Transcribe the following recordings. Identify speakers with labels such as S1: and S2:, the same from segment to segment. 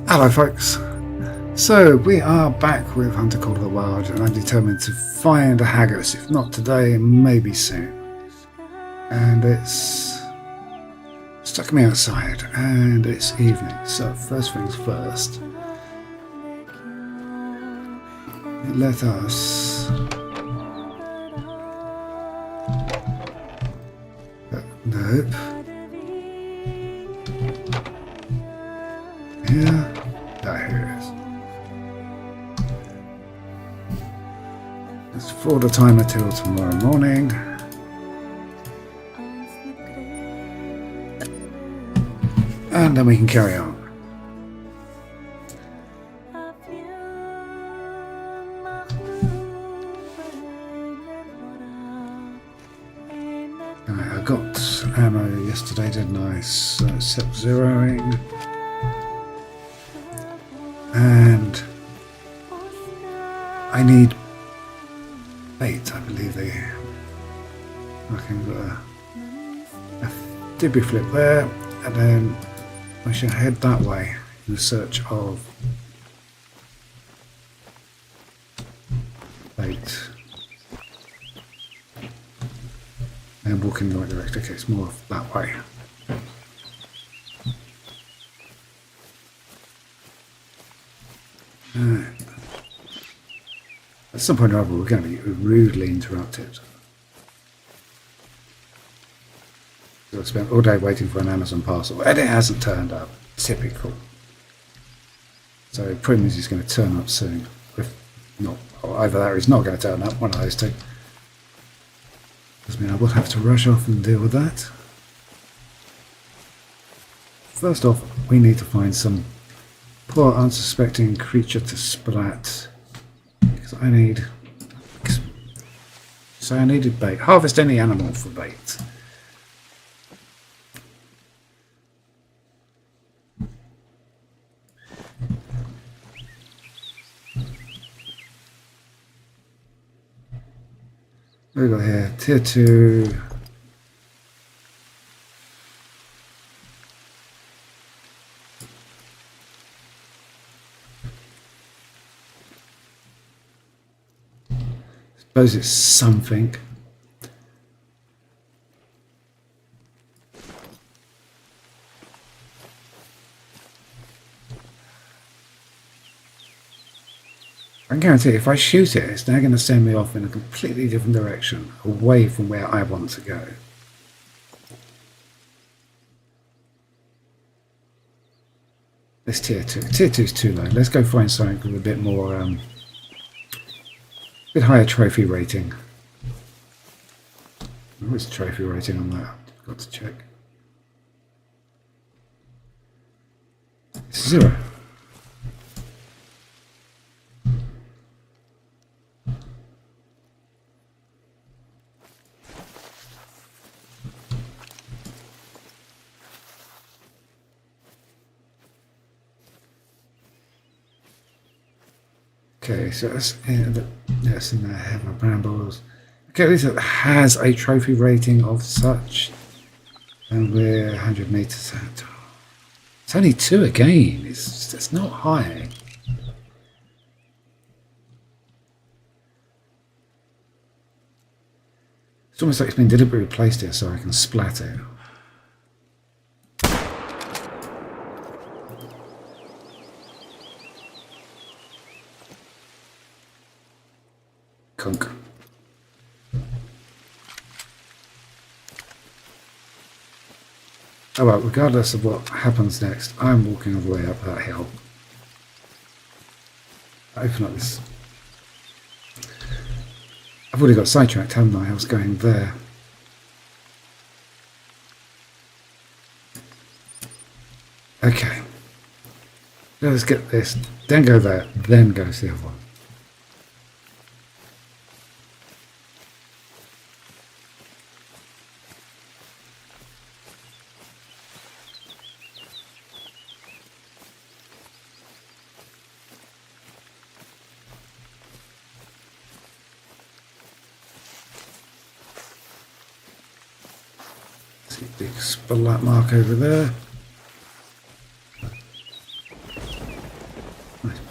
S1: Hello folks, so we are back with Hunter Call of the Wild and I'm determined to find a haggis, if not today, maybe soon. And it's stuck me outside and it's evening, so first things first, let us nope. Here. Here it is. Let's forward the timer till tomorrow morning. And then we can carry on. Right, I got ammo yesterday, didn't I? So set zeroing. And I need bait, I believe they fucking got a dibby flip there, and then I should head that way in search of bait. And walk in the right direction. Okay, it's more that way. At some point or other, we're going to be rudely interrupted. So I spent all day waiting for an Amazon parcel, and it hasn't turned up. Typical. So it probably means he's going to turn up soon. If not, or either that or he's not going to turn up, one of those two. Does mean I will have to rush off and deal with that. First off, we need to find some poor unsuspecting creature to splat. Because I need... So I needed bait. Harvest any animal for bait. What have we got here? Tier 2. Suppose it's something. I can guarantee if I shoot it, it's now going to send me off in a completely different direction, away from where I want to go. This tier 2. Tier 2 is too low. Let's go find something with a bit more, bit higher trophy rating. What's the trophy rating on that? Got to check. It's 0. Okay, so that's in there, have my brambles. Okay, at least it has a trophy rating of such. And we're 100 meters out. It's only 2 again, it's not high. It's almost like it's been deliberately placed here so I can splat it. Kunk. Oh well, regardless of what happens next, I'm walking all the way up that hill. Open up this. I've already got sidetracked, haven't I? I was going there. Okay. Let's get this. Then go there. Then go to the other one. Big splat mark over there.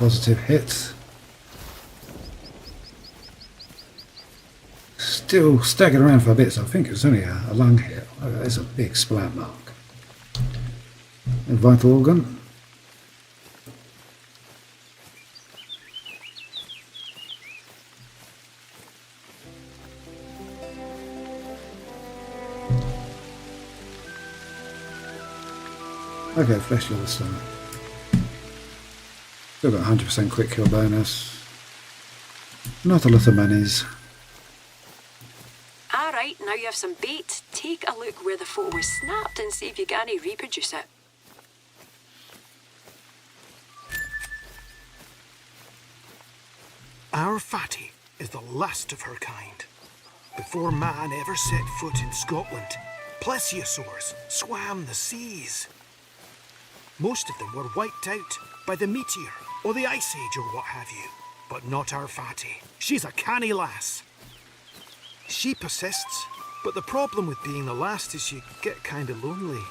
S1: positive hit. Still staggered around for a bit, so I think it was only a lung hit. Oh, there's a big splat mark. A vital organ. Okay, flesh your stomach. Still got 100% quick kill bonus. Not a lot of monies.
S2: Alright, now you have some bait. Take a look where the photo was snapped and see if you can reproduce it.
S3: Our Fatty is the last of her kind. Before man ever set foot in Scotland, plesiosaurs swam the seas. Most of them were wiped out by the meteor or the ice age or what have you. But not our Fatty. She's a canny lass. She persists, but the problem with being the last is you get kinda lonely.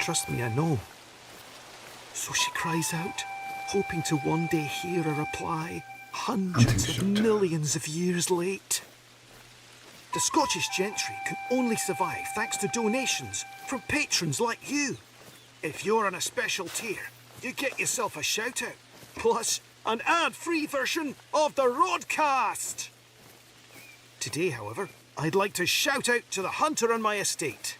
S3: Trust me, I know. So she cries out, hoping to one day hear a reply hundreds of millions of years late. The Scottish gentry can only survive thanks to donations from patrons like you. If you're on a special tier, you get yourself a shout-out, plus an ad-free version of the Rodcast. Today, however, I'd like to shout out to the hunter on my estate.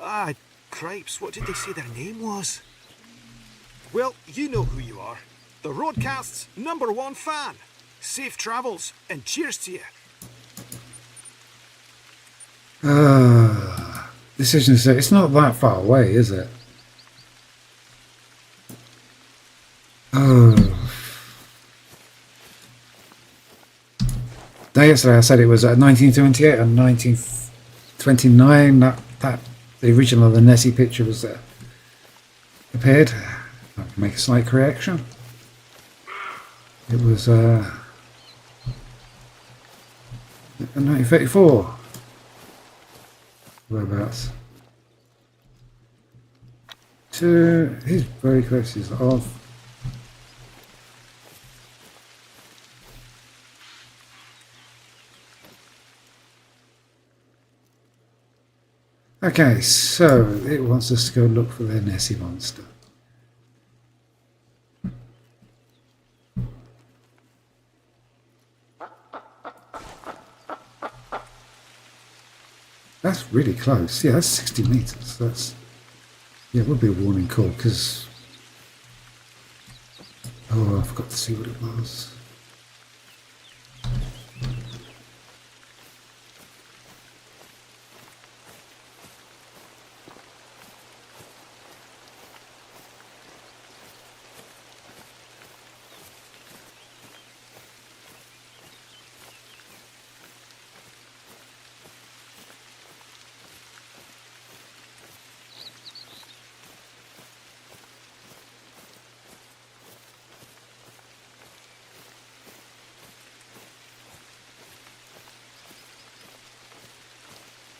S3: Ah, cripes, what did they say their name was? Well, you know who you are. The Rodcast's #1 fan. Safe travels, and cheers to you.
S1: Decision to say it's not that far away, is it? Oh. Now, yesterday I said it was 1928 and 1929 that the original of the Nessie picture was appeared. I can make a slight correction. It was 1934. Whereabouts? He's very close. He's off. Okay, so it wants us to go look for the Nessie monster. That's really close. Yeah, that's 60 meters. Yeah, it would be a warning call because I forgot to see what it was.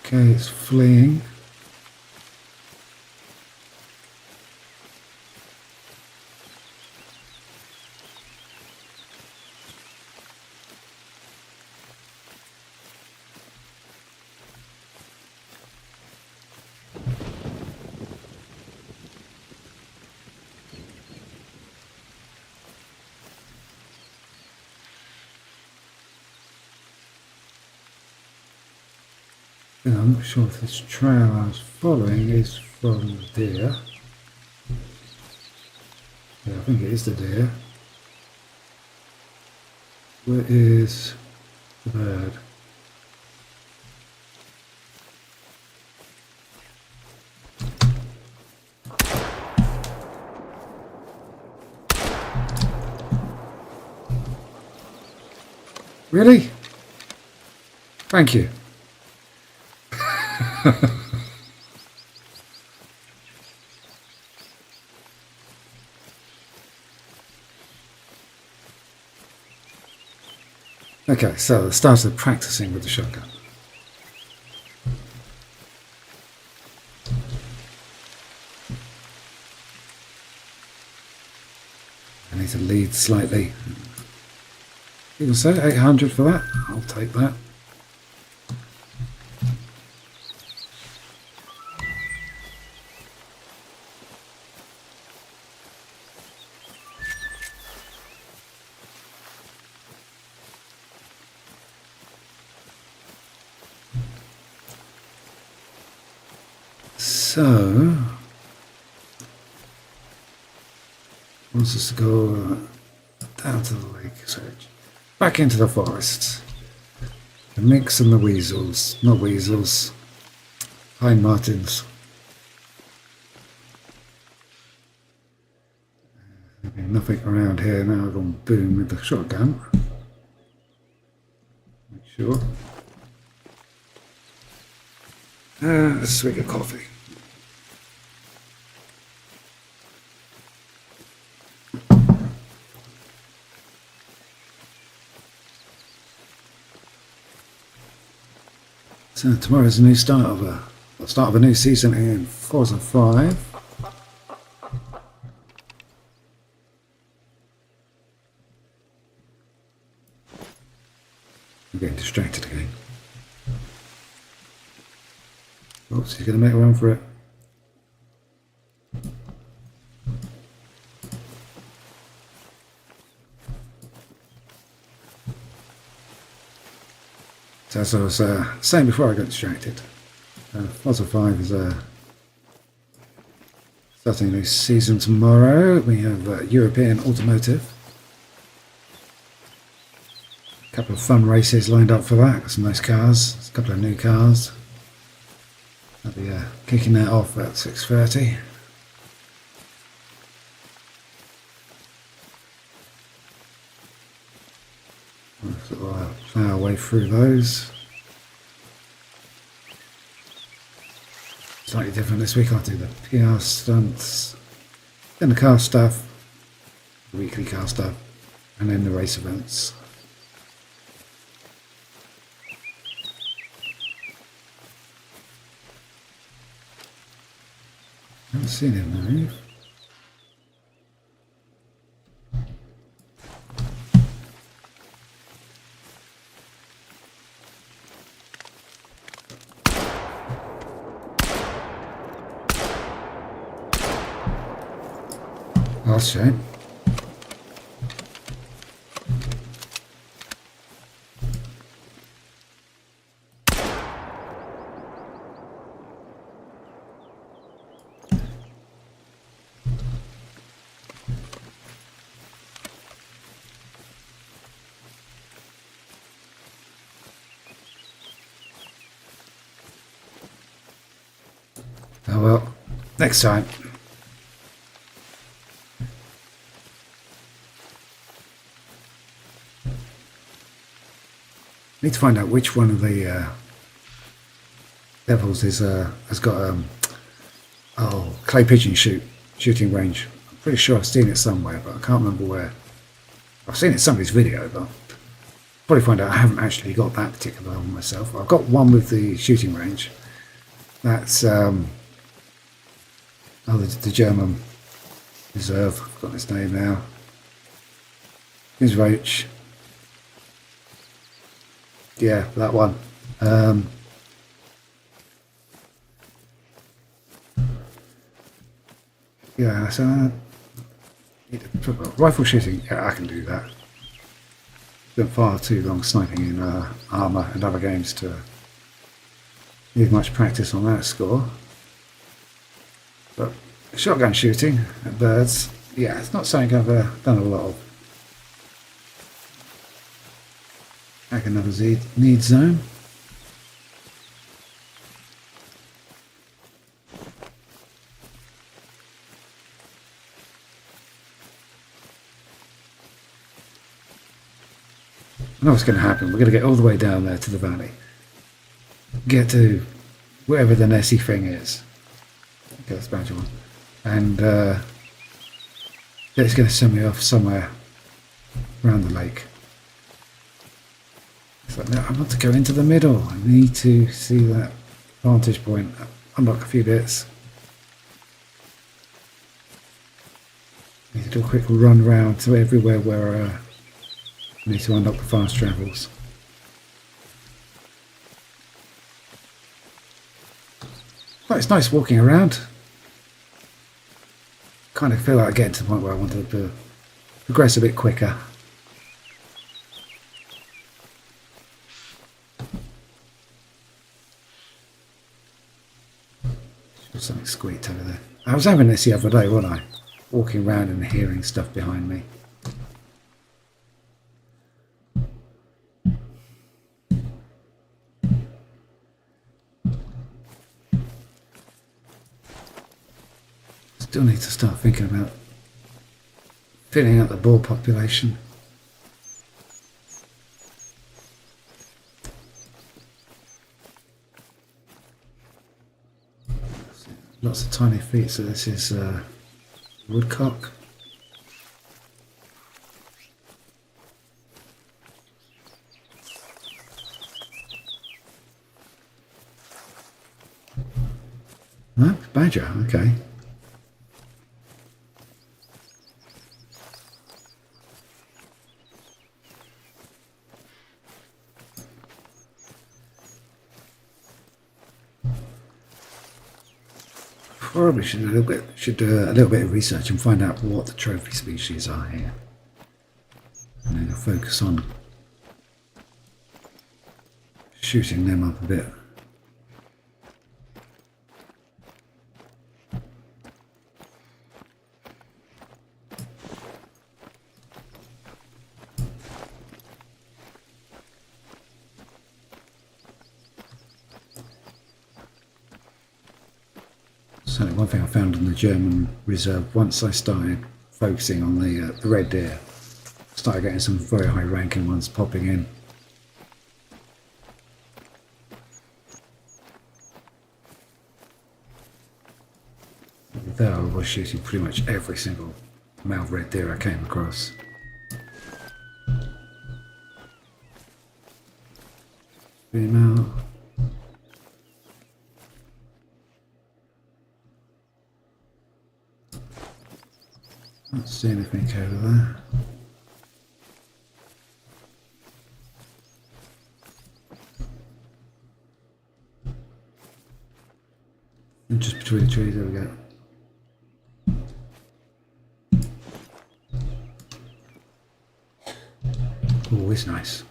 S1: Okay, it's fleeing. I'm not sure if this trail I was following is from the deer. Yeah, I think it is the deer. Where is the bird? Really? Thank you. Okay, so I started practicing with the shotgun. I need to lead slightly. Even so, 800 for that. I'll take that. So, wants us to go down to the lake, so back into the forest. The minks and the weasels, not weasels, pine martins. Nothing around here now. I've gone boom with the shotgun. Make sure. A swig of coffee. So tomorrow's a new start of a new season in Forza 5. I'm getting distracted again. Oops, he's going to make a run for it. So as I was saying before I got distracted, Forza 5 is starting a new season tomorrow. We have European Automotive. A couple of fun races lined up for that. Got some nice cars, a couple of new cars. I'll be kicking that off at 6:30. So I'll plough our way through those. Slightly different this week. I'll do the PR stunts, then the car stuff, the weekly car stuff, and then the race events. I haven't seen him move. That's a shame. Oh well, next time. Need to find out which one of the levels is has got clay pigeon shooting range. I'm pretty sure I've seen it somewhere, but I can't remember where. I've seen it in somebody's video, but probably find out I haven't actually got that particular one myself. I've got one with the shooting range. That's the German reserve. I've got his name now. Here's Roach. Yeah, that one. Yeah, so rifle shooting, yeah, I can do that. Spent far too long sniping in Armour and other games to need much practice on that score. But shotgun shooting at birds, yeah, it's not something I've done a lot of. Back another need zone. I know what's going to happen. We're going to get all the way down there to the valley. Get to wherever the Nessie thing is. Okay, that's badger one. And it's going to send me off somewhere around the lake. So now I want to go into the middle. I need to see that vantage point. Unlock a few bits. Need to do a quick run round to everywhere where I need to unlock the fast travels. But it's nice walking around. Kind of feel like getting to the point where I want to progress a bit quicker. Something squeaked over there. I was having this the other day, wasn't I? Walking around and hearing stuff behind me. Still need to start thinking about filling out the boar population. Lots of tiny feet, so this is woodcock. No, badger, okay. Probably should do a little bit of research and find out what the trophy species are here, and then focus on shooting them up a bit. So one thing I found in the German reserve, once I started focusing on the red deer, started getting some very high ranking ones popping in. There I was shooting pretty much every single male red deer I came across. Female. Can't see anything over there. And just between the trees, there we go. Oh, it's nice.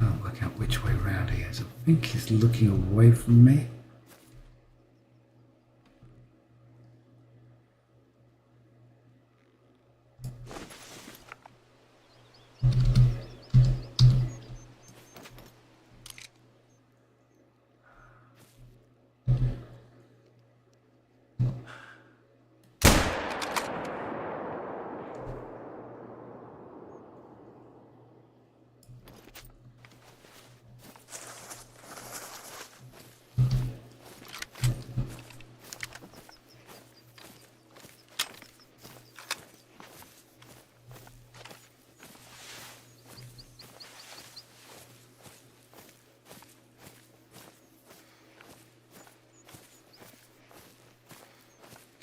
S1: Can't work out which way round he is. I think he's looking away from me.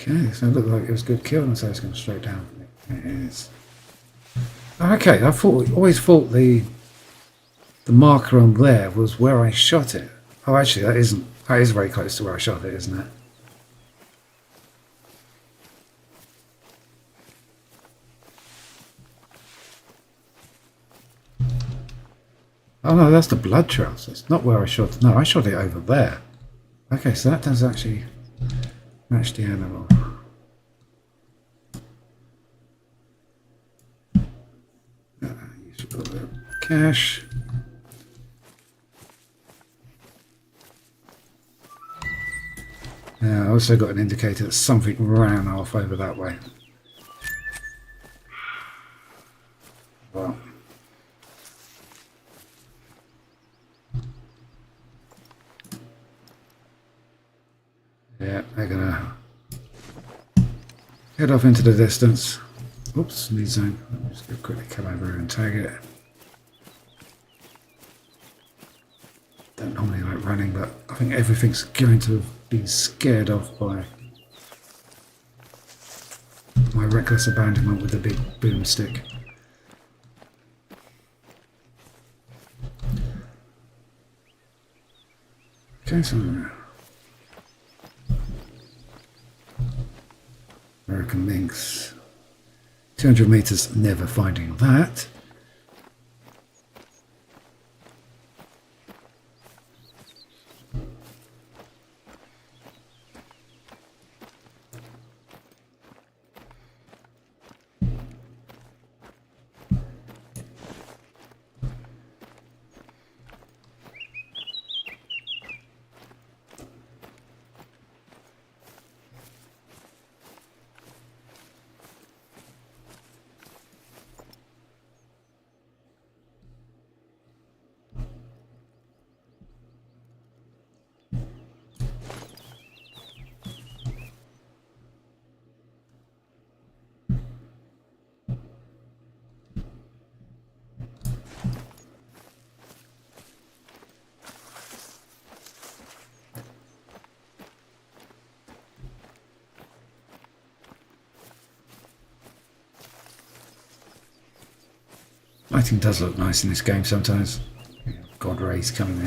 S1: Okay, so it looked like it was a good kill, and so it's going straight down for me. It is. Okay, always thought the marker on there was where I shot it. Oh, actually, that isn't. That is very close to where I shot it, isn't it? Oh no, that's the blood trail. So it's not where I shot. No, I shot it over there. Okay, so that does actually match the animal. Use a little bit of cash. I also got an indicator that something ran off over that way. Well. Yeah, they're gonna head off into the distance. Oops, new zone. I'm just gonna quickly come over here and tag it. Don't normally like running, but I think everything's going to been scared off by my reckless abandonment with the big boomstick. Okay, so American Minx. 200 meters, never finding that. Lighting does look nice in this game sometimes. God rays coming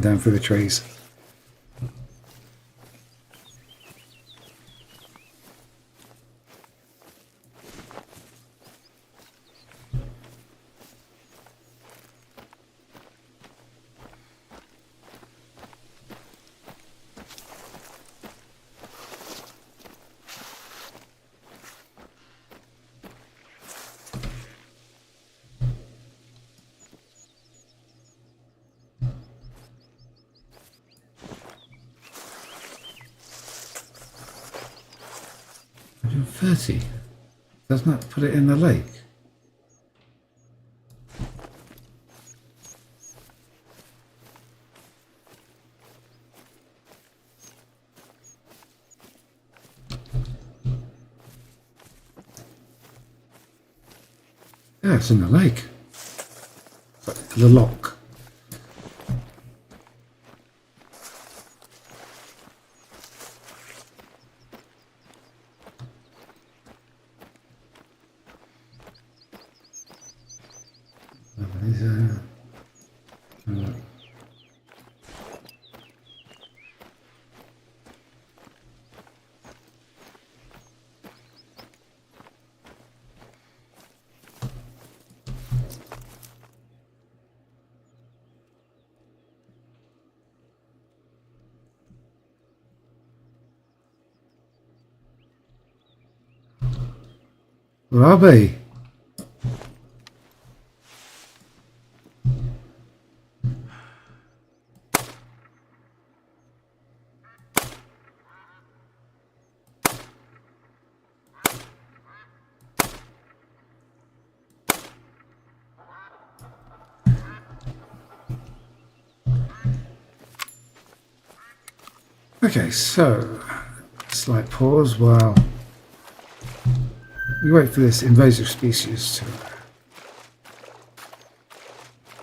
S1: down through the trees. $30. Doesn't that put it in the lake? Yeah, it's in the lake. It's like the lock. Robbie. Okay, so slight pause while we wait for this invasive species to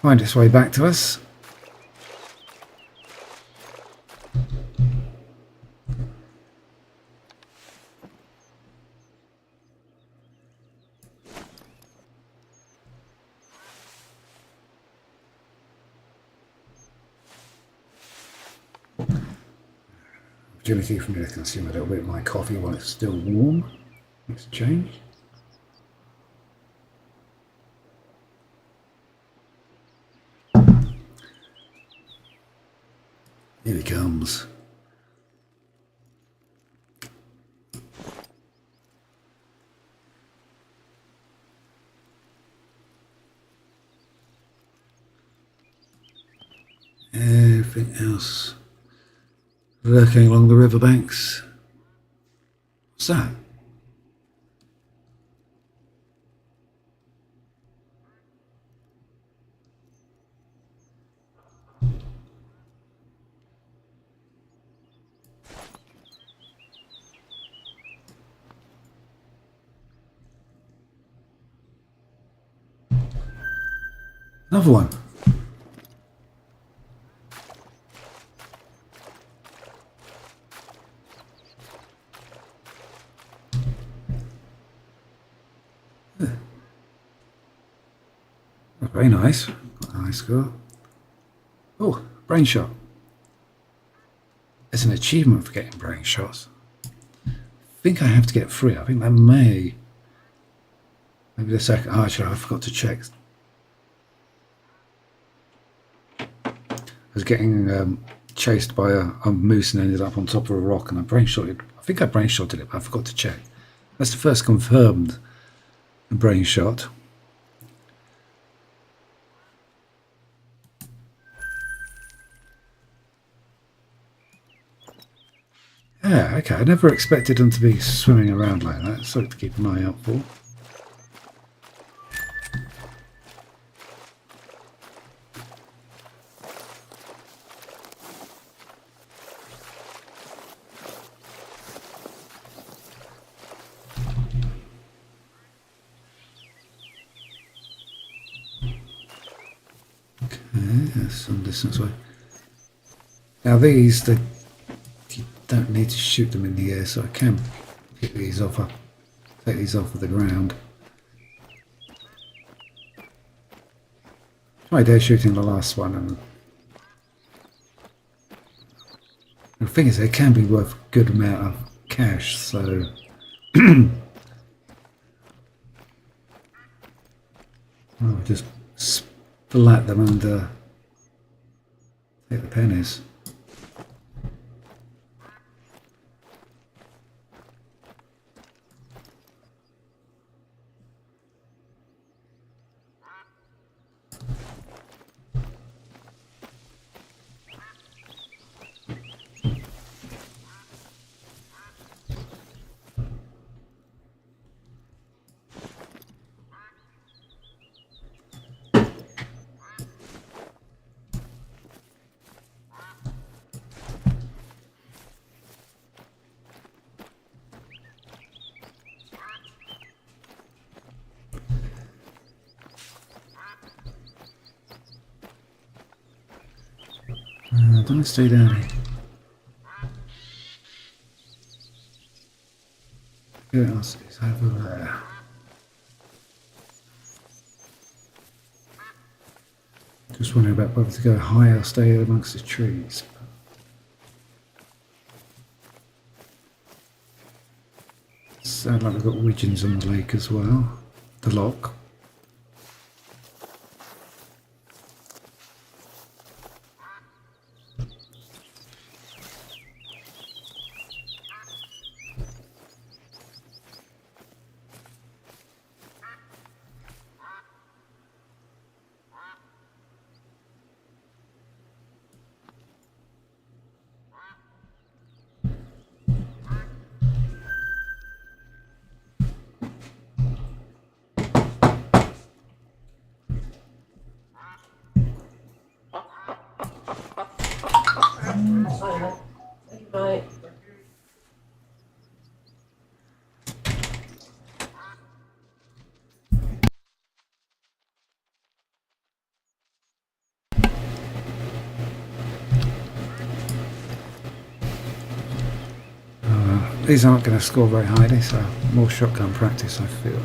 S1: find its way back to us. Opportunity for me to consume a little bit of my coffee while it's still warm. Makes a change. Here he comes. Everything else lurking along the riverbanks. What's that? Another one. Very nice. Nice score. Oh, brain shot. It's an achievement for getting brain shots. I think I have to get 3. I think that may. Maybe the second. Oh, actually, I forgot to check. I was getting chased by a moose and ended up on top of a rock, and I brain shotted. I think I brain shotted it, but I forgot to check. That's the first confirmed brain shot. Yeah, okay. I never expected them to be swimming around like that. Something to keep an eye out for. Some distance away. Now these, you don't need to shoot them in the air, so I can pick these off, take these off of the ground. Tried air shooting the last one, and the thing is, they can be worth a good amount of cash, so I'll just splat them and take the pennies. Don't stay down here. Who else is over there? Just wondering about whether to go higher or stay amongst the trees. Sounds like we've got widgeons on the lake as well. The lock. These aren't going to score very highly, so more shotgun practice, I feel.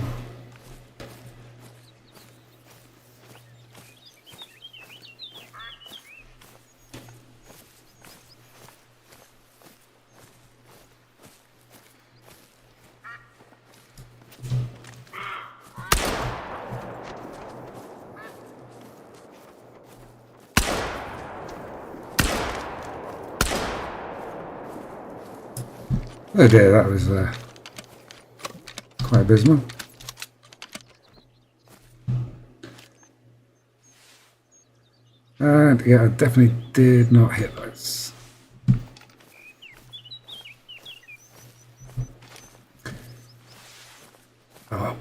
S1: Oh dear, that was quite abysmal. And yeah, I definitely did not hit those. Oh.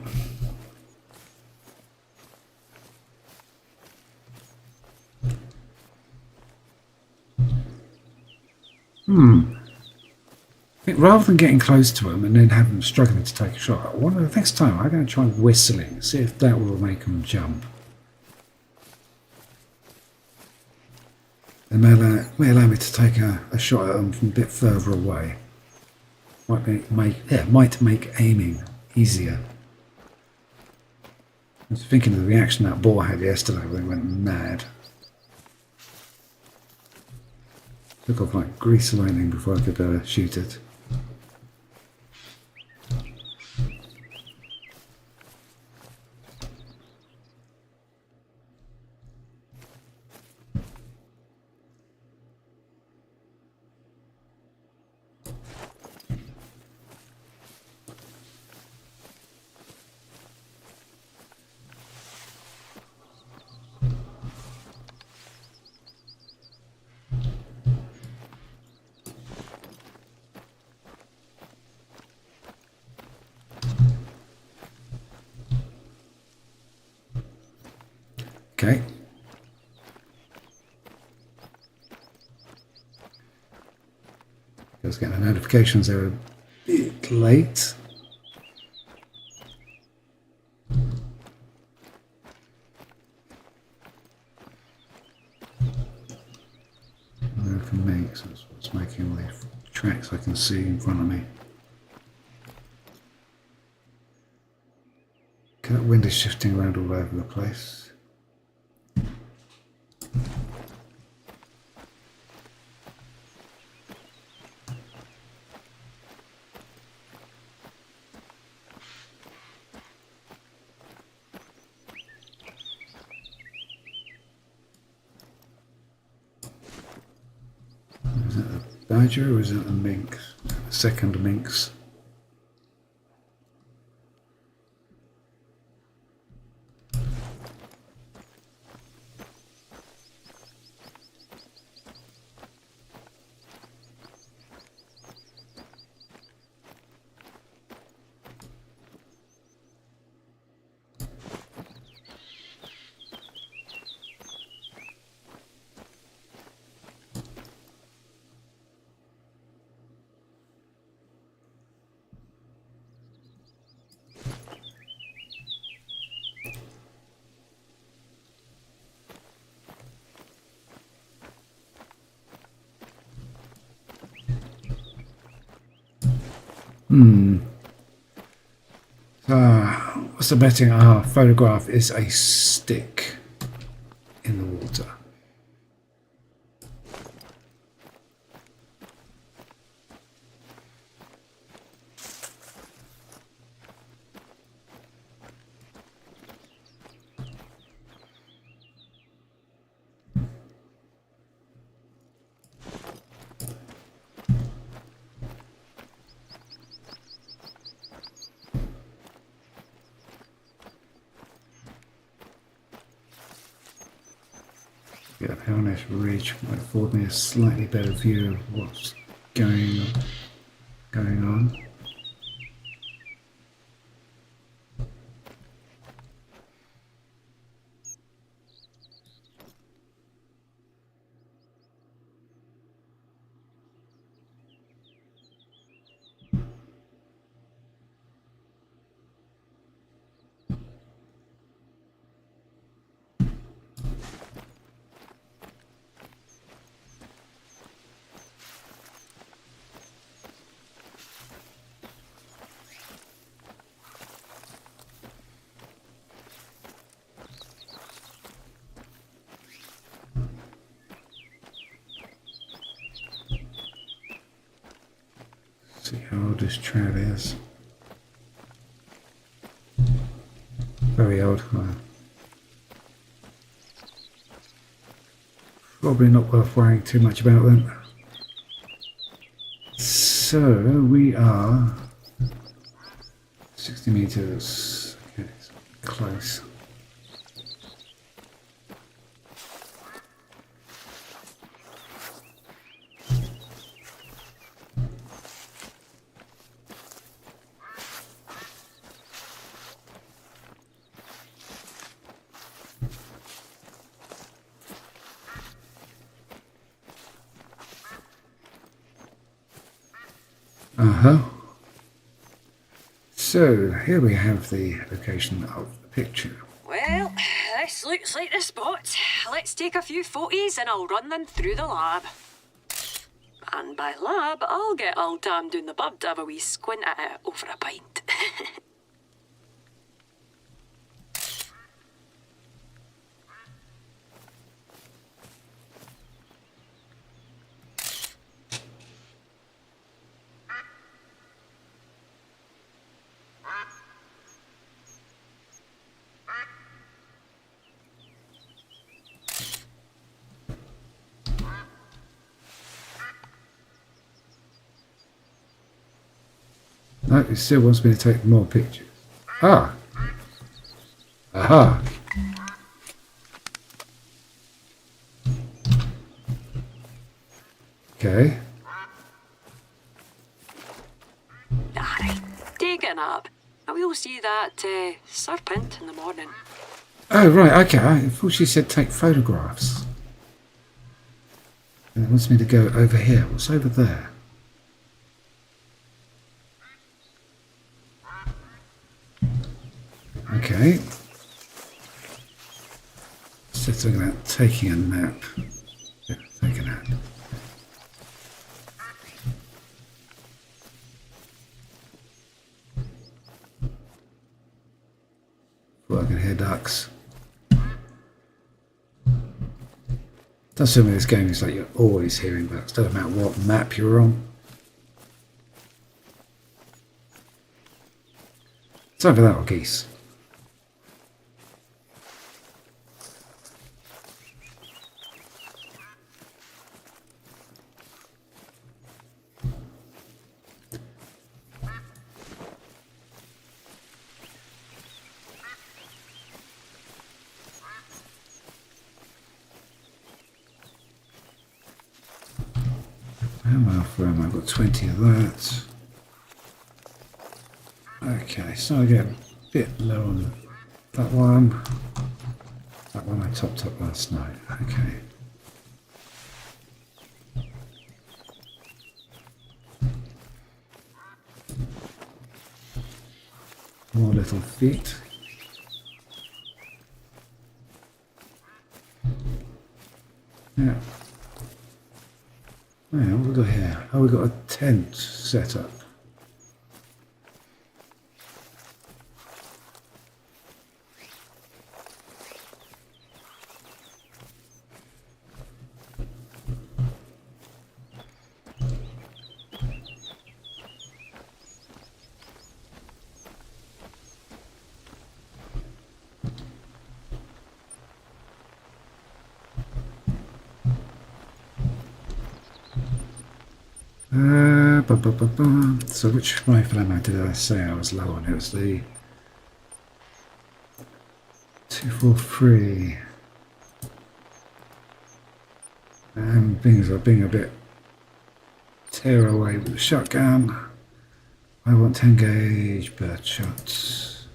S1: Rather than getting close to them and then have them struggling to take a shot, the next time I'm going to try whistling, see if that will make them jump. It may allow me to take a shot at them from a bit further away. Might make aiming easier. was thinking of the reaction that boar had yesterday when he went mad. Took off like grease lightning before I could shoot it. Okay. I was getting the notifications they were a bit late. American makes, that's what's making all the tracks I can see in front of me. Okay, that wind is shifting around all over the place. Is that a badger or is it a minx? A second minx. What's the betting? Our photograph is a stick in the water. Yeah, on this ridge might afford me a slightly better view of what's going on. See how old this trout is. Very old. Probably not worth worrying too much about them. So we are 60 meters. Okay, it's close. So here we have the location of the picture.
S2: Well, this looks like the spot. Let's take a few photos and I'll run them through the lab. And by lab, I'll get old Tam down the pub to have a wee squint at it over a pint.
S1: No, it still wants me to take more pictures. Ah! Aha! Okay.
S2: Alright, take a nap. And we'll see that serpent in the morning.
S1: Oh, right, okay. I thought she said take photographs. And it wants me to go over here. What's over there? Okay. So talking about taking a nap. Yeah, take a nap. Well, I can hear ducks. Does some of this game is like you're always hearing ducks. Doesn't matter what map you're on. It's either that or geese. Where am I? I've got 20 of that. Okay, so I get a bit low on that one. That one I topped up last night. Okay. More little feet. Yeah. Oh, what have we got here? Oh, we've got a tent set up. So which rifle ammo did I say I was low on? It was the 243. And being a bit tear away with the shotgun. I want 10 gauge bird shots.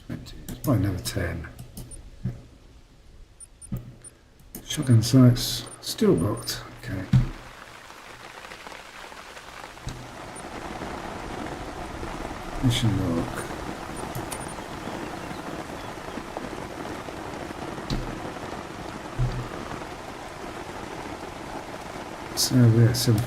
S1: 20. Probably another 10. Shotgun sights still locked. Okay. Mission log. So we're at 7.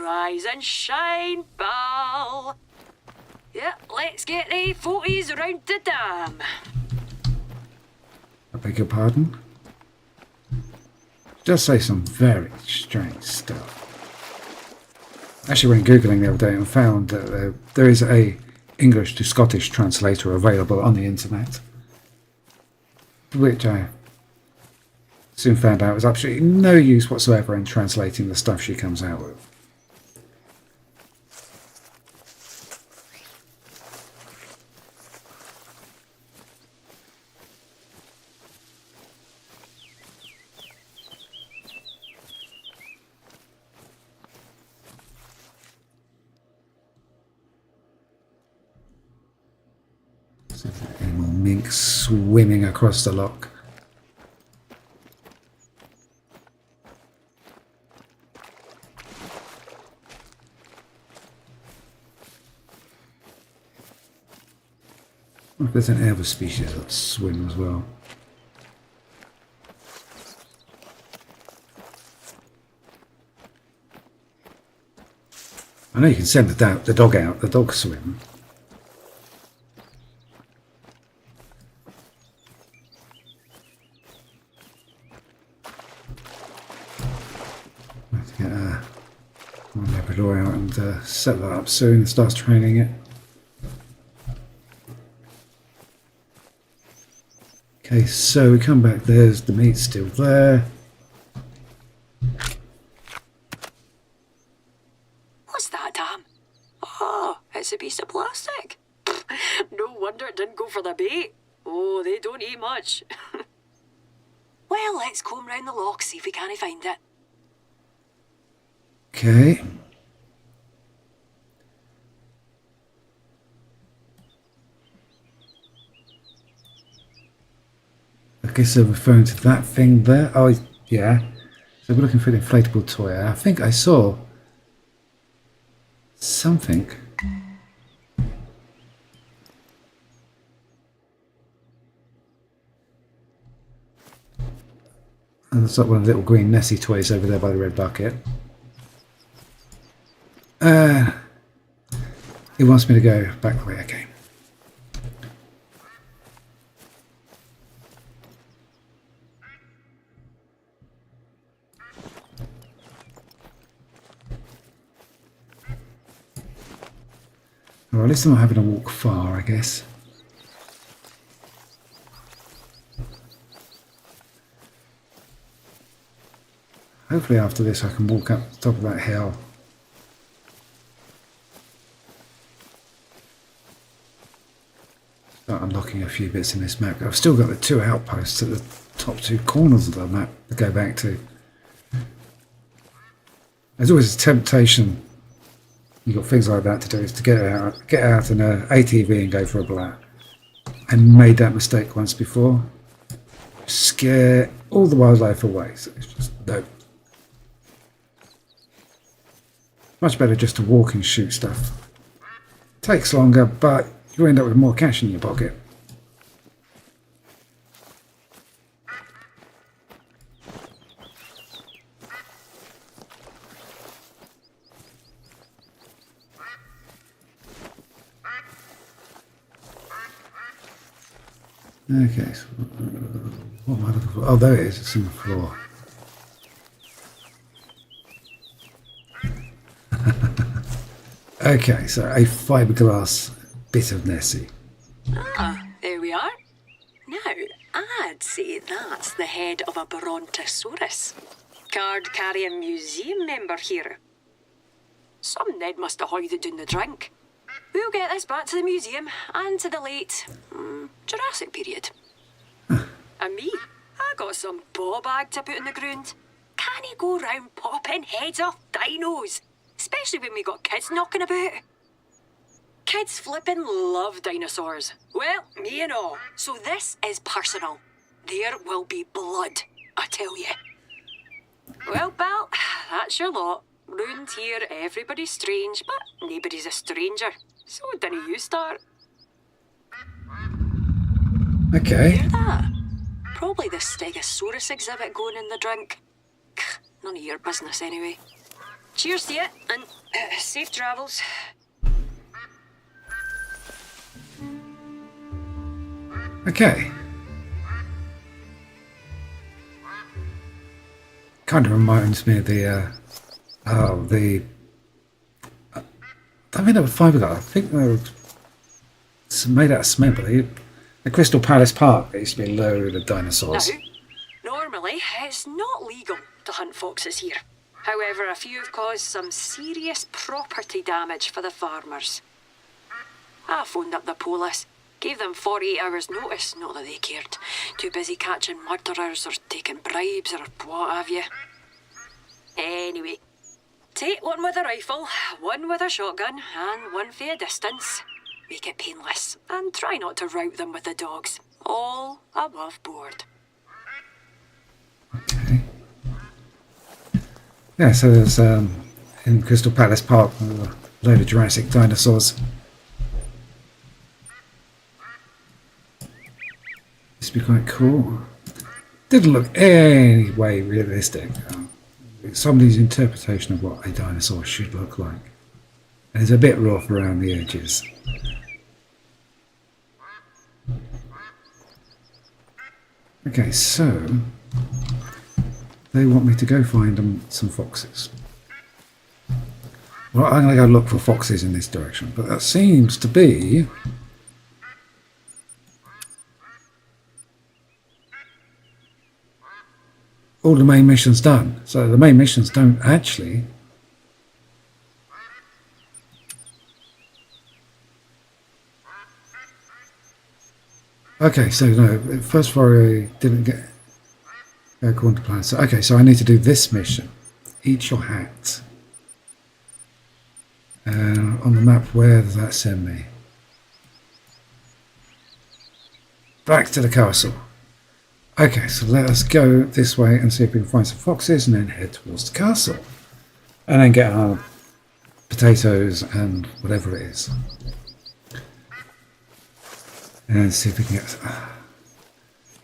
S2: Rise and shine, pal. Yeah, let's get the 40s around the dam.
S1: I beg your pardon? It does say some very strange stuff. Actually went Googling the other day and found that there is a English to Scottish translator available on the internet, which I soon found out was absolutely no use whatsoever in translating the stuff she comes out with. Any more minks swimming across the loch? I wonder if there's any other species that swim as well. I know you can send the dog out, the dogs swim. Labrador out and set that up soon and starts training it. Okay, so we come back, there's the meat still there.
S2: it's a piece of plastic. No wonder it didn't go for the bait. Oh, they don't eat much. Well, let's comb round the lock, see if we can't find it.
S1: Okay. I guess they're referring to that thing there. Oh, yeah. So we're looking for an inflatable toy. I think I saw something. And it's like one of the little green Nessie toys over there by the red bucket. It wants me to go back the way I came. Well, at least I'm not having to walk far, I guess. Hopefully after this I can walk up the top of that hill. Start unlocking a few bits in this map. I've still got the 2 outposts at the top 2 corners of the map to go back to. There's always a temptation. You've got things like that to do, is to get out in a ATV and go for a blat. I made that mistake once before. Scare all the wildlife away. So it's just no. Much better just to walk and shoot stuff. Takes longer, but you end up with more cash in your pocket. Okay, so what am I looking for? Oh, there it is, it's on the floor. Okay, so a fiberglass bit of Nessie.
S2: Ah, there we are. Now, I'd say that's the head of a Brontosaurus. Card-carrying museum member here. Some Ned must have hoided it down the drink. We'll get this back to the museum and to the late Jurassic period. And me, I got some ball bag to put in the ground. Can he go round popping heads off dinos? Especially when we got kids knocking about. Kids flippin' love dinosaurs. Well, me and all. So this is personal. There will be blood, I tell you. Well, pal, that's your lot. Round here, everybody's strange, but nobody's a stranger. So dinna you start.
S1: Okay.
S2: Hear that? Probably the Stegosaurus exhibit going in the drink. None of your business anyway. Cheers to you, and safe travels.
S1: Okay. Kind of reminds me of the I mean, they were fiberglass. I think they were made out of cement, but the Crystal Palace Park, there used to be a load of dinosaurs.
S2: Now, normally, it's not legal to hunt foxes here. However, a few have caused some serious property damage for the farmers. I phoned up the police, gave them 48 hours notice, not that they cared. Too busy catching murderers or taking bribes or what have you. Anyway, take one with a rifle, one with a shotgun, and one for a distance. Make it painless, and try not to rout them with the dogs. All above board.
S1: Okay. Yeah, so there's in Crystal Palace Park a load of Jurassic dinosaurs. This would be quite cool. Didn't look any way realistic. Somebody's interpretation of what a dinosaur should look like. And it's a bit rough around the edges. Okay, so they want me to go find them some foxes. Well, I'm going to go look for foxes in this direction, but that seems to be all the main missions done. So the main missions don't actually Okay, so no, first foray didn't get according to plan. So okay, so I need to do this mission. Eat your hat. On the map, where does that send me? Back to the castle. Okay, so let us go this way and see if we can find some foxes and then head towards the castle. And then get our potatoes and whatever it is. And then see if we can get...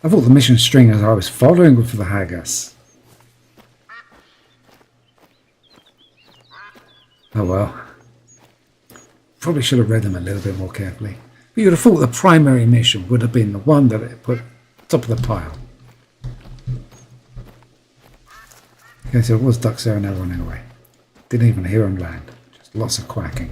S1: I thought the mission stringers I was following were for the Haggis. Oh well. Probably should have read them a little bit more carefully. But you'd have thought the primary mission would have been the one that it put top of the pile. Okay, so it was ducks there and they're running away. Didn't even hear them land. Just lots of quacking.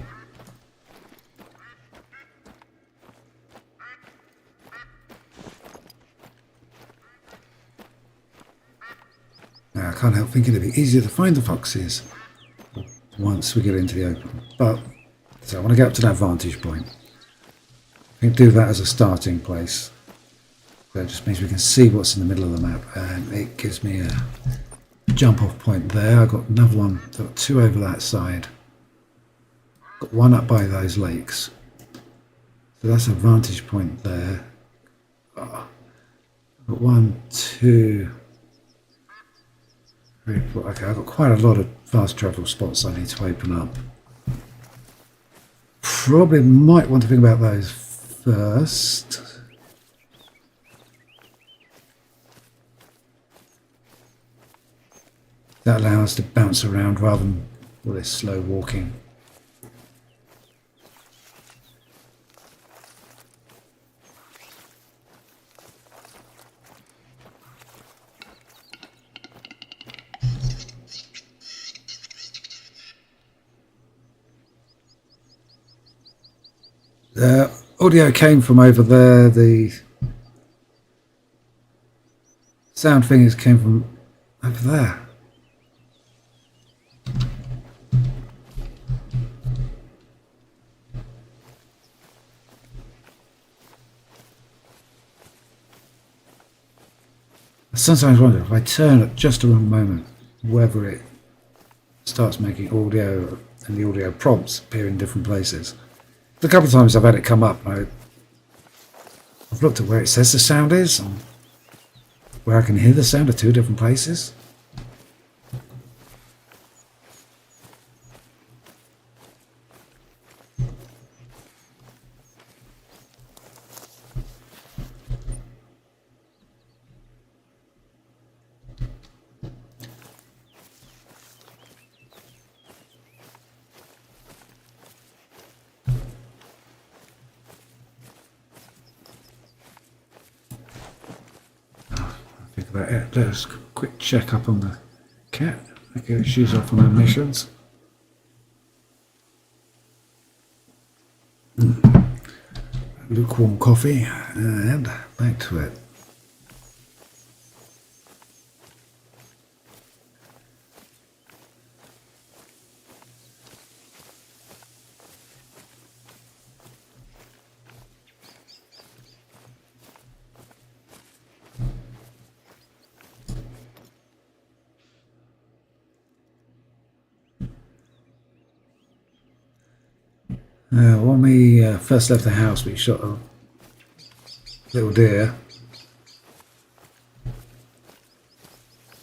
S1: Now I can't help thinking it'd be easier to find the foxes once we get into the open. But so I want to get up to that vantage point. I can do that as a starting place. That just means we can see what's in the middle of the map, and it gives me a jump off point there. I've got another one, I've got two over that side. Got one up by those lakes. So that's a vantage point there. Oh, I've got 1, 2, 3, 4. Okay, I've got quite a lot of fast travel spots I need to open up. Probably might want to think about those first. That allows us to bounce around rather than all this slow walking. The audio came from over there, the sound fingers came from over there. I sometimes wonder if I turn at just the wrong moment, whether it starts making audio and the audio prompts appear in different places. A couple of times I've had it come up, I've looked at where it says the sound is, and where I can hear the sound of two different places. Let's quick check up on the cat. Okay, she's off on her missions. Lukewarm coffee and back to it. When we first left the house, we shot a little deer.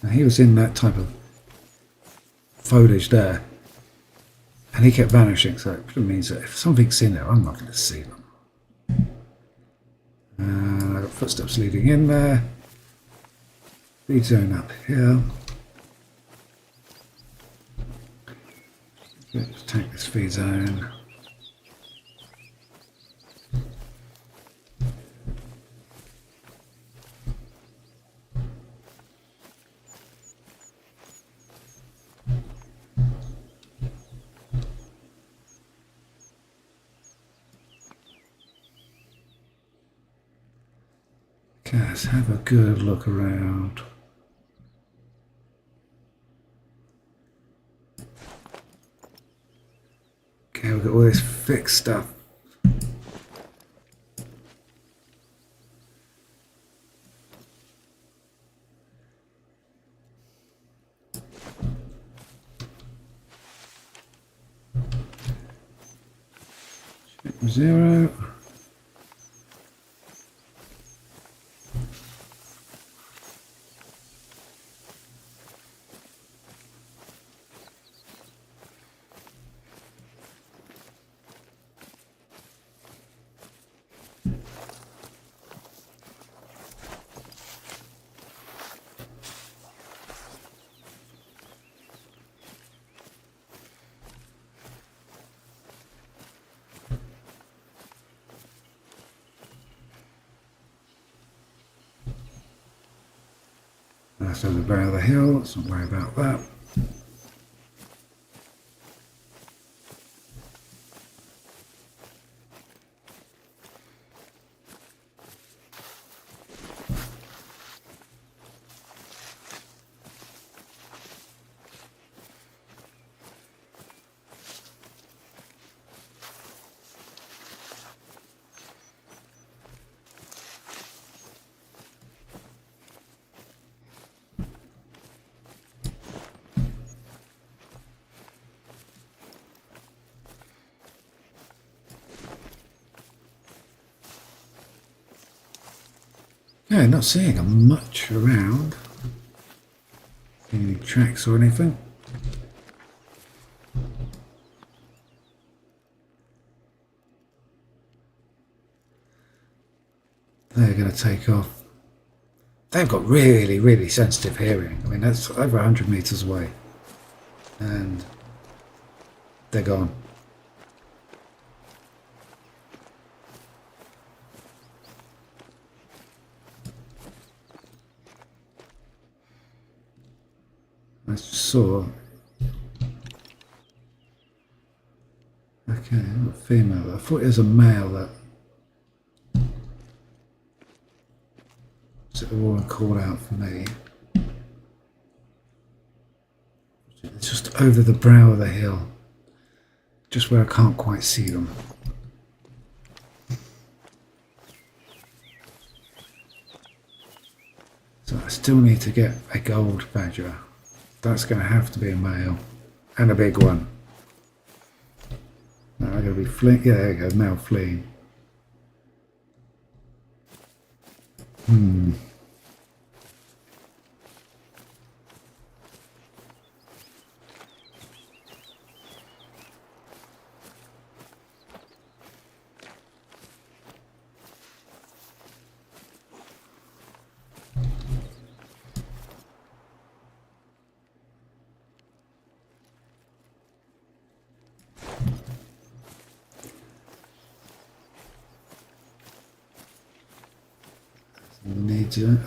S1: And he was in that type of foliage there. And he kept vanishing, so it means that if something's in there, I'm not going to see them. And I've got footsteps leading in there. Feed zone up here. Let's take this feed zone. Let's have a good look around. Okay, we've got all this fixed stuff. 0. That's over the brow of the hill, let's not worry about that. Yeah, not seeing much around. Any tracks or anything? They're going to take off. They've got really, really sensitive hearing. I mean, that's over 100 meters away. And they're gone. I saw. Okay, a female. I thought it was a male that. So the woman called out for me. It's just over the brow of the hill. Just where I can't quite see them. So I still need to get a gold badger. That's going to have to be a male. And a big one. Now I'm going to be fleeing. Yeah, there you go, male fleeing. Need to.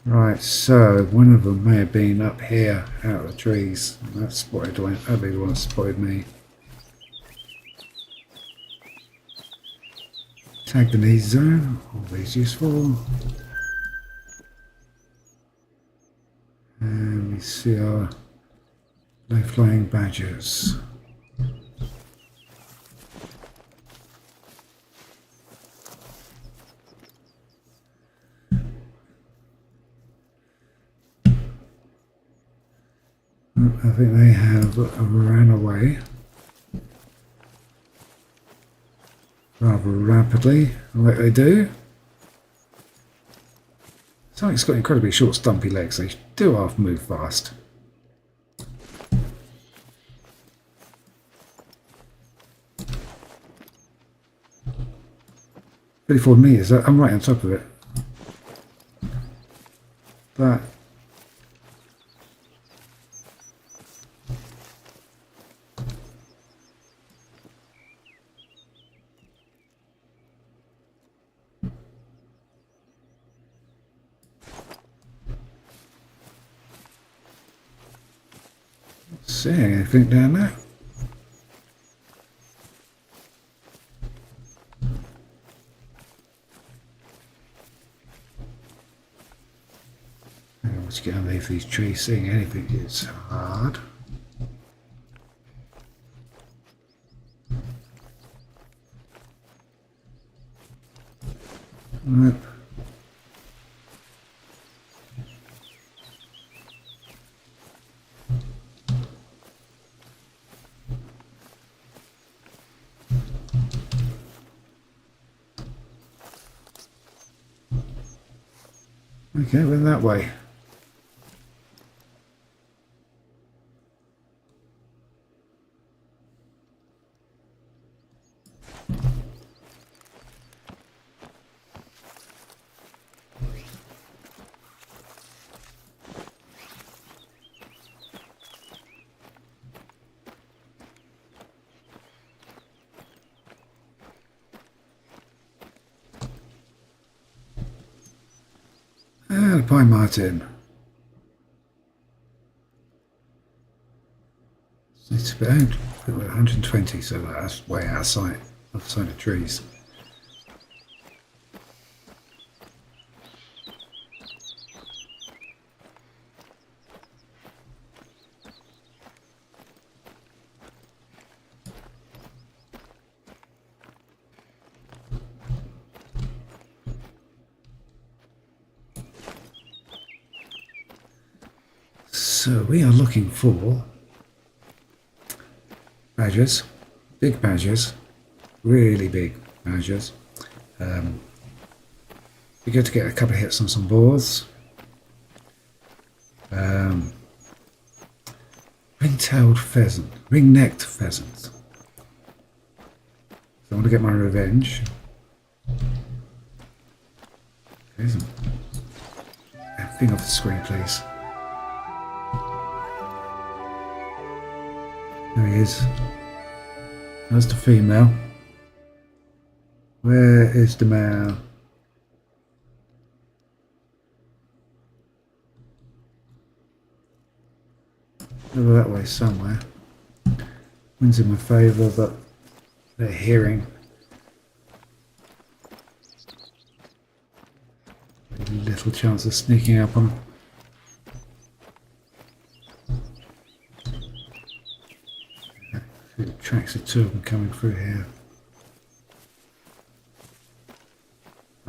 S1: Right, so one of them may have been up here out of the trees. That spotted one. That'd be the one that spotted me. Tag the need zone. Always useful. And we see our low-flying badgers. I think they have ran away rather rapidly, like they do. Something's got incredibly short, stumpy legs. They do half move fast. $34 meters. I'm right on top of it. That. Seeing anything down there? Once you get underneath these trees, seeing anything is hard. Nope. Okay, we're that way. Ah, the pine marten. It's about 120, so that's way out of sight, outside of trees. So we are looking for badgers, big badgers, really big badgers. Be good to get a couple of hits on some boars. Ring-tailed pheasant, ring-necked pheasant. So I want to get my revenge. Okay, thing off the screen, please. There he is. That's the female. Where is the male? Over that way somewhere. Wind's in my favour, but they're hearing. Little chance of sneaking up on them. Tracks of two of them coming through here.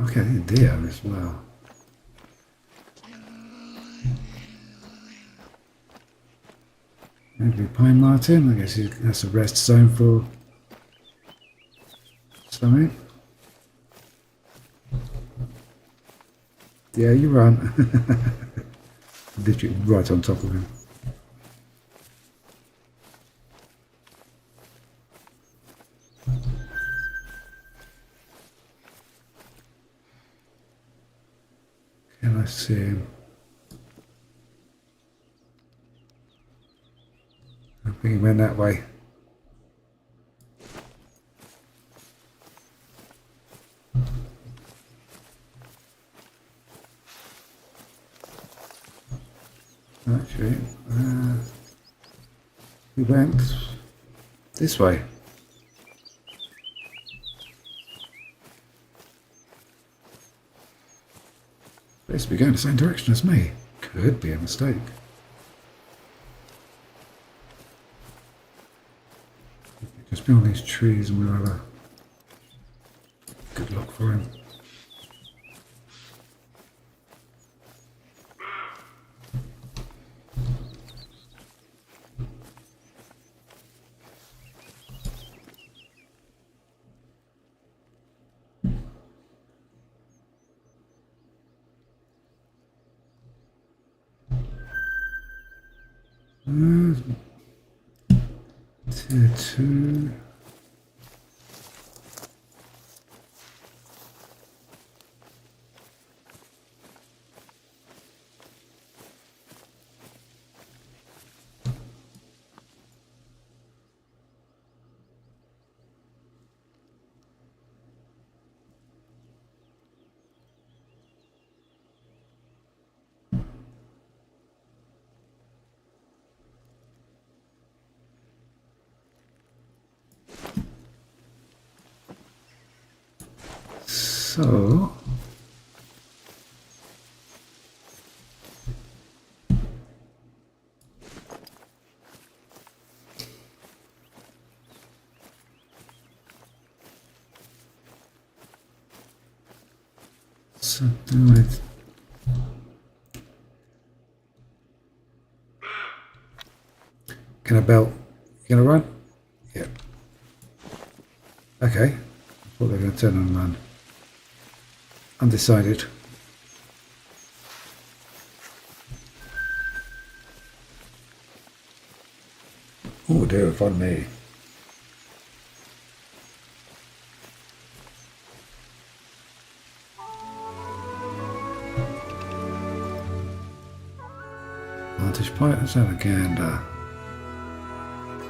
S1: Okay, a deer as well. Maybe pine marten. I guess that's a rest zone for something. Yeah, you run. Literally right on top of him. Can I see him? I think he went that way. Actually, he went this way. Supposed to be going the same direction as me. Could be a mistake. Just be on these trees and we'll have a good look for him. Tier 2. So, something like can I belt? You gonna run? Yeah. Okay. I thought they were gonna turn and run. Undecided. Oh dear, pardon me. Vantage point, let's have a gander.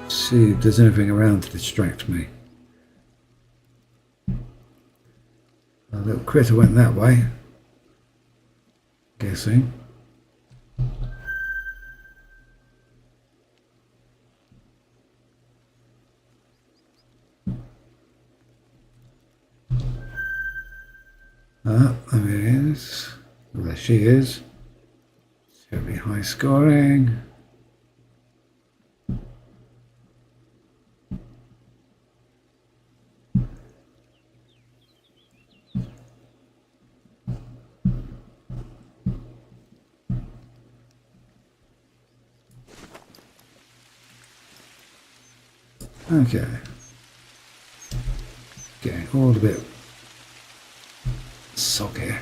S1: See if there's anything around to distract me. A little critter went that way. Guessing. Ah, there it is. Well, there she is. It's going to be high scoring. Okay. Getting all a bit soggy,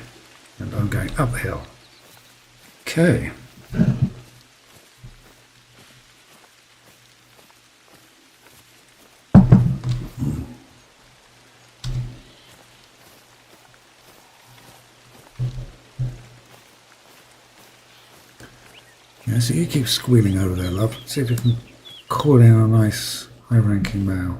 S1: and I'm going uphill. Okay. Yeah, so you keep squealing over there, love. See if you can call in a nice high-ranking male.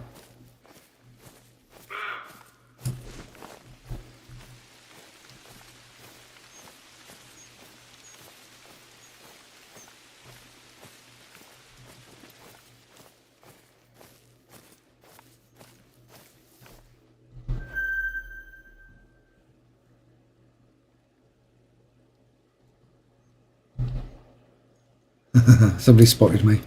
S1: Somebody spotted me.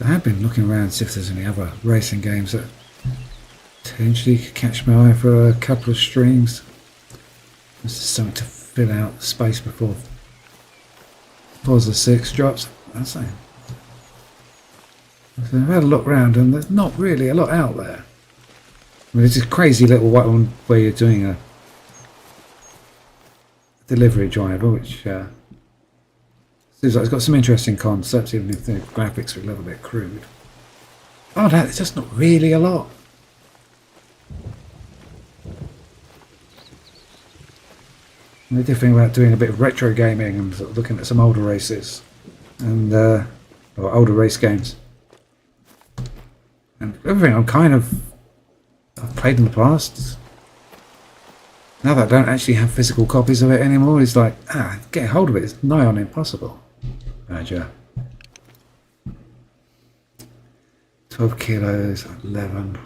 S1: I have been looking around to see if there's any other racing games that potentially could catch my eye for a couple of streams. This is something to fill out the space before Forza 6 drops. That's it. So I've had a look around and there's not really a lot out there. I mean, there's this crazy little one where you're doing a delivery driver, which seems like it's got some interesting concepts, even if the graphics are a little bit crude. Oh, that's just not really a lot. And the different thing about doing a bit of retro gaming and sort of looking at some older races and or older race games and everything I've played in the past. Now that I don't actually have physical copies of it anymore, it's like, get hold of it. It's nigh on impossible. Badger. 12 kilos, 11.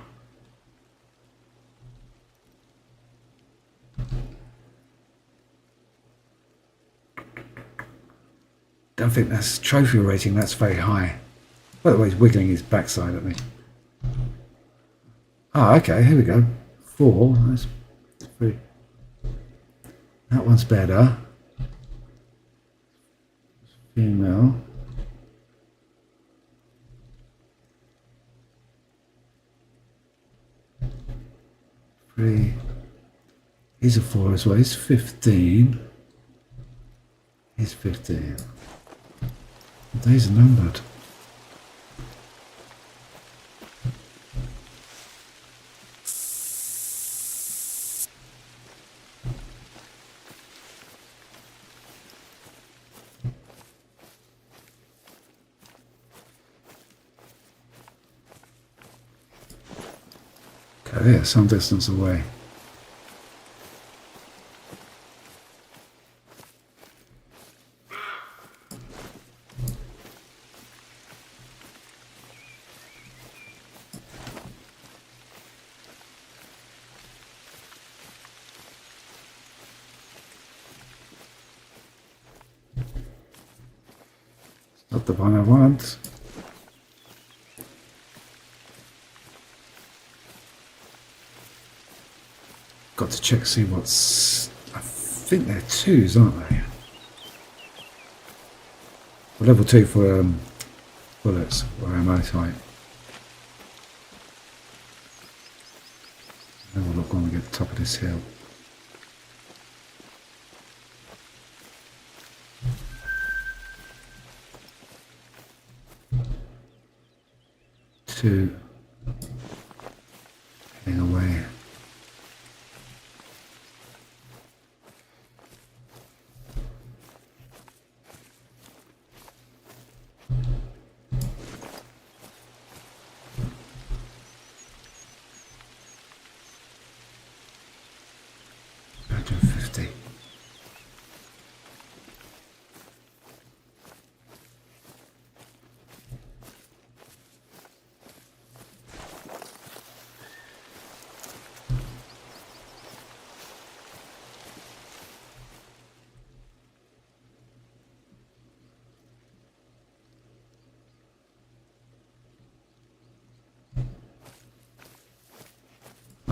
S1: Don't think that's trophy rating, that's very high. By the way, he's wiggling his backside at me. Okay, here we go. 4, that's 3. That one's better. Female. Three. He's a 4 as well. He's 15. He's 15. The days are numbered. Okay, yeah, some distance away. Not the one I want. Got to check, see what's... I think they're 2s, aren't they? Well, level 2 for bullets or ammo type. Then we'll look when we get to the top of this hill. Two. Heading away.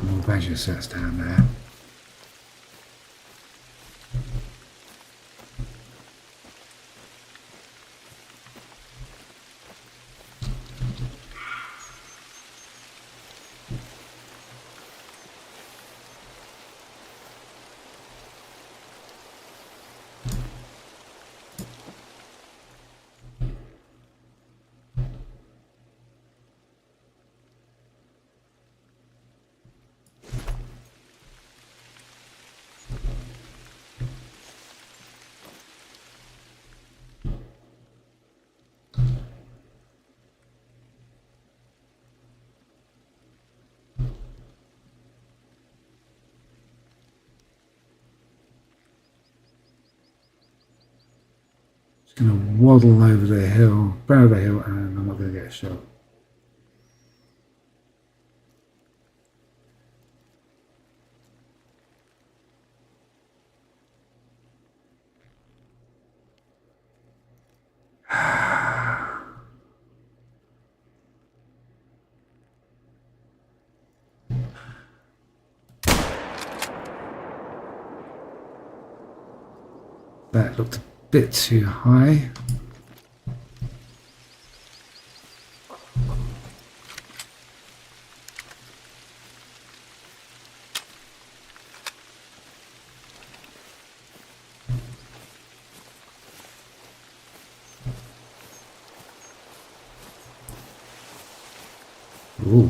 S1: More badger sets down there. Going to waddle over the hill, brow the hill, and I'm not going to get a shot. That looked a bit too high. Ooh.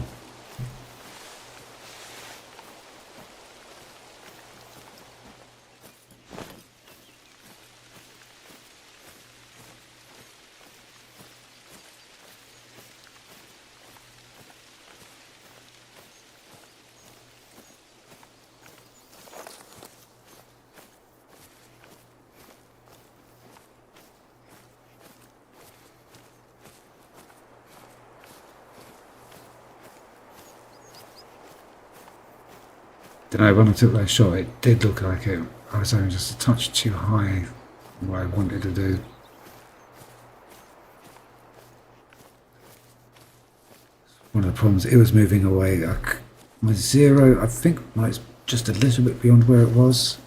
S1: Don't know, when I took that shot it did look like I was only just a touch too high from what I wanted to do. One of the problems, it was moving away. My 0, I think might just a little bit beyond where it was.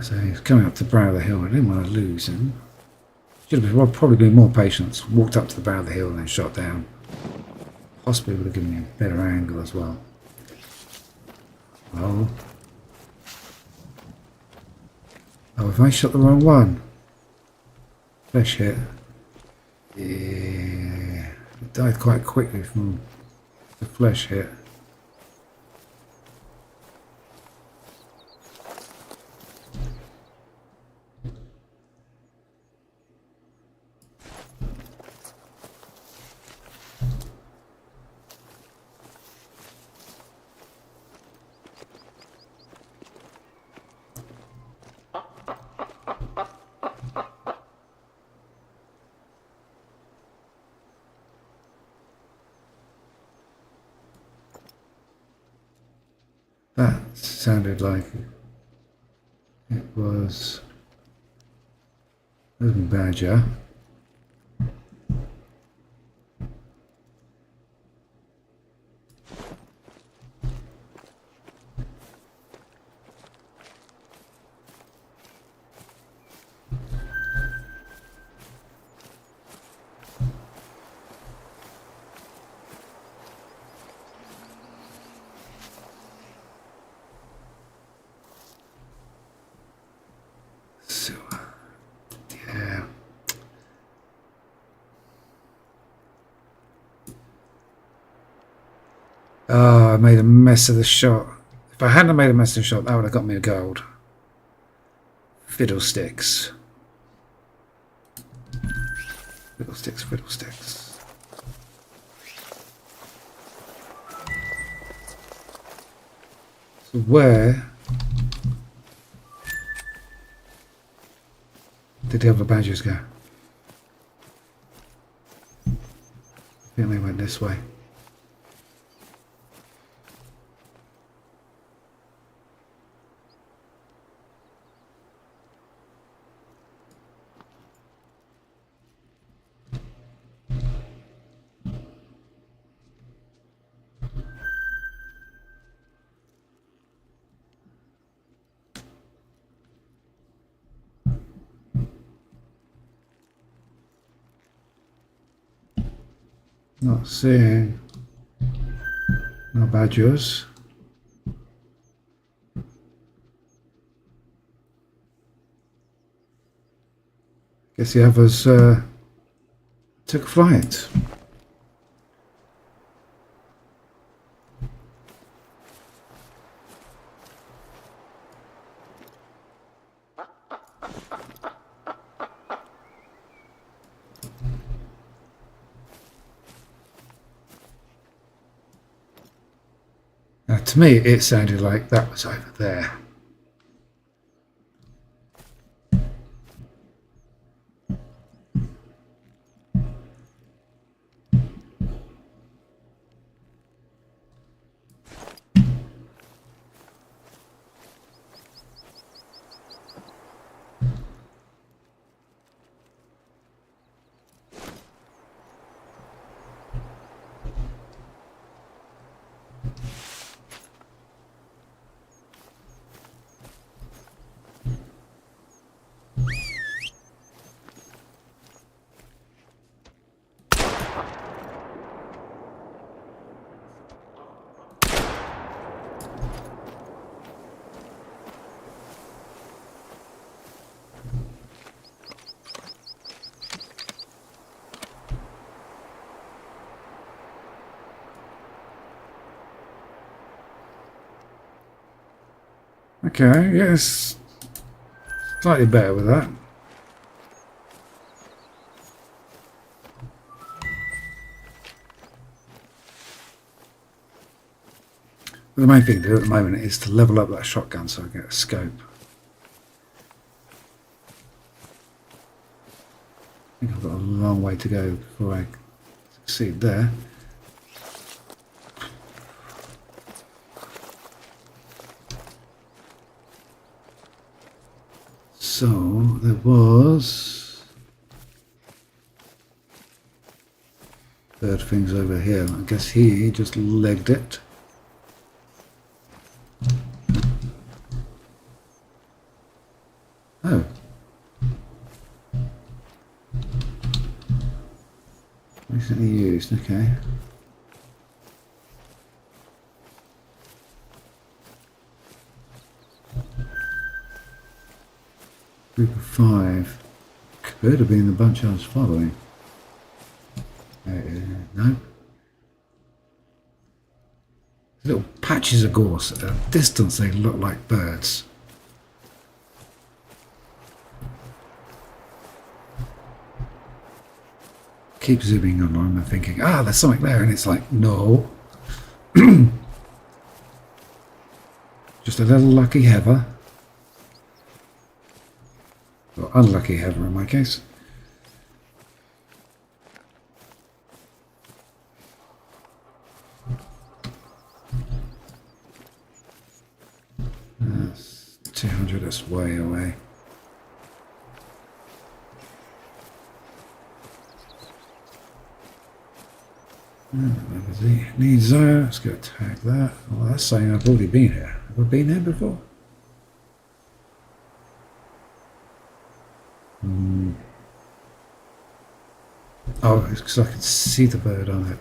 S1: So he's coming up the brow of the hill. I didn't want to lose him. Should have probably been more patient. Walked up to the brow of the hill and then shot down. Possibly would have given me a better angle as well. Oh. Oh, have I shot the wrong one? Flesh hit. Yeah. It died quite quickly from the flesh hit. That sounded like it was a badger. So, yeah. Oh, I made a mess of the shot. If I hadn't made a mess of the shot, that would have got me a gold. Fiddlesticks. Fiddlesticks, fiddlesticks. So where did the other badgers go? I think they went this way. Not seeing no badgers. Guess the others took flight. Now, to me, it sounded like that was over there. Okay, yes, slightly better with that. The main thing to do at the moment is to level up that shotgun so I get a scope. I think I've got a long way to go before I succeed there. So there was third things over here. I guess he just legged it. Oh. Recently used, okay. Group of 5. Could have been the bunch I was following. No. Little patches of gorse. At a distance they look like birds. Keep zooming on them and thinking, ah, there's something there, and it's like, no. Just a little lucky heather. Or unlucky heather in my case. sure that's way away. Needs there. Let's go tag that. Well, that's saying I've already been here. Have I been here before? Oh, it's because I can see the bird on it.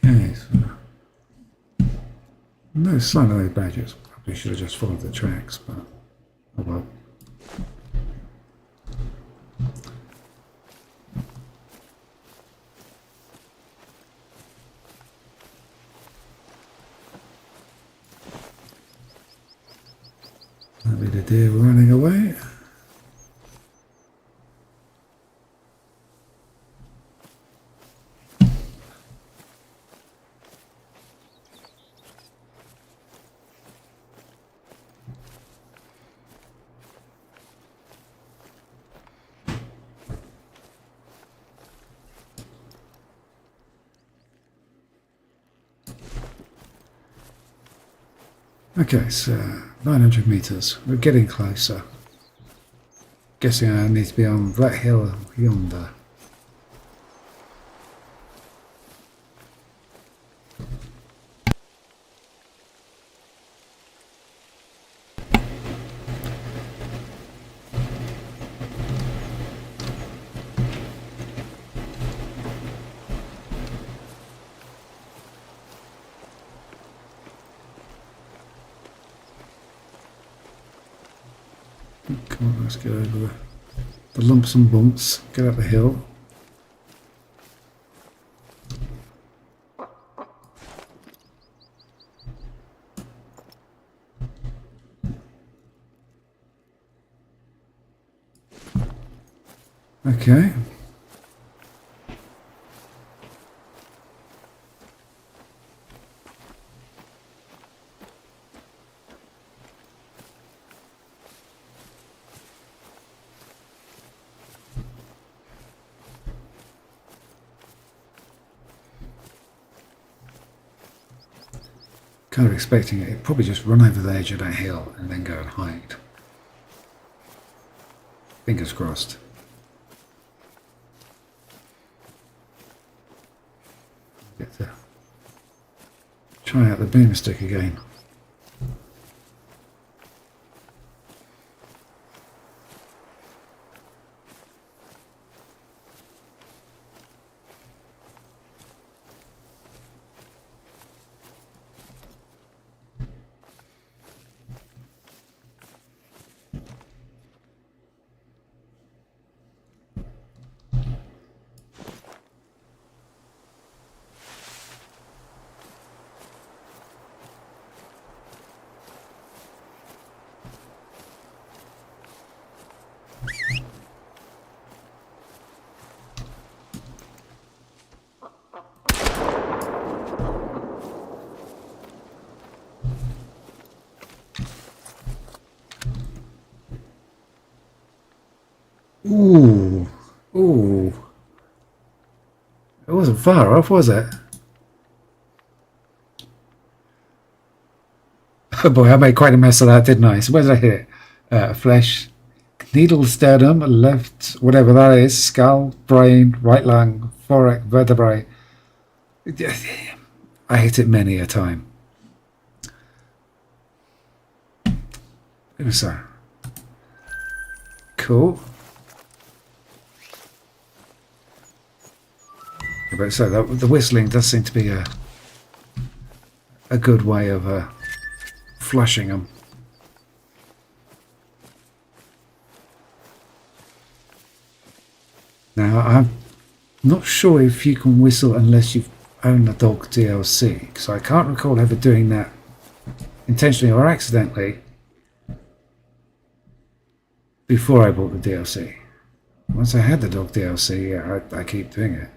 S1: Okay, so no sign of those badgers. Probably should have just followed the tracks, but oh well. That'll be the deer running away. Okay, so 900 meters. We're getting closer. Guessing I need to be on that hill yonder. Come on, let's get over the lumps and bumps, get up the hill. Okay. Kind of expecting it. It'd probably just run over the edge of that hill and then go and hide. Fingers crossed. Get to try out the boomstick again. Ooh, ooh. It wasn't far off, was it? Oh boy, I made quite a mess of that, didn't I? So where did I hit it? Flesh, needle sternum, left, whatever that is, skull, brain, right lung, thorax, vertebrae. I hit it many a time. It was cool. Yeah, but so the whistling does seem to be a good way of flushing them. Now, I'm not sure if you can whistle unless you've owned the dog DLC, because I can't recall ever doing that intentionally or accidentally before I bought the DLC. Once I had the dog DLC, yeah, I keep doing it.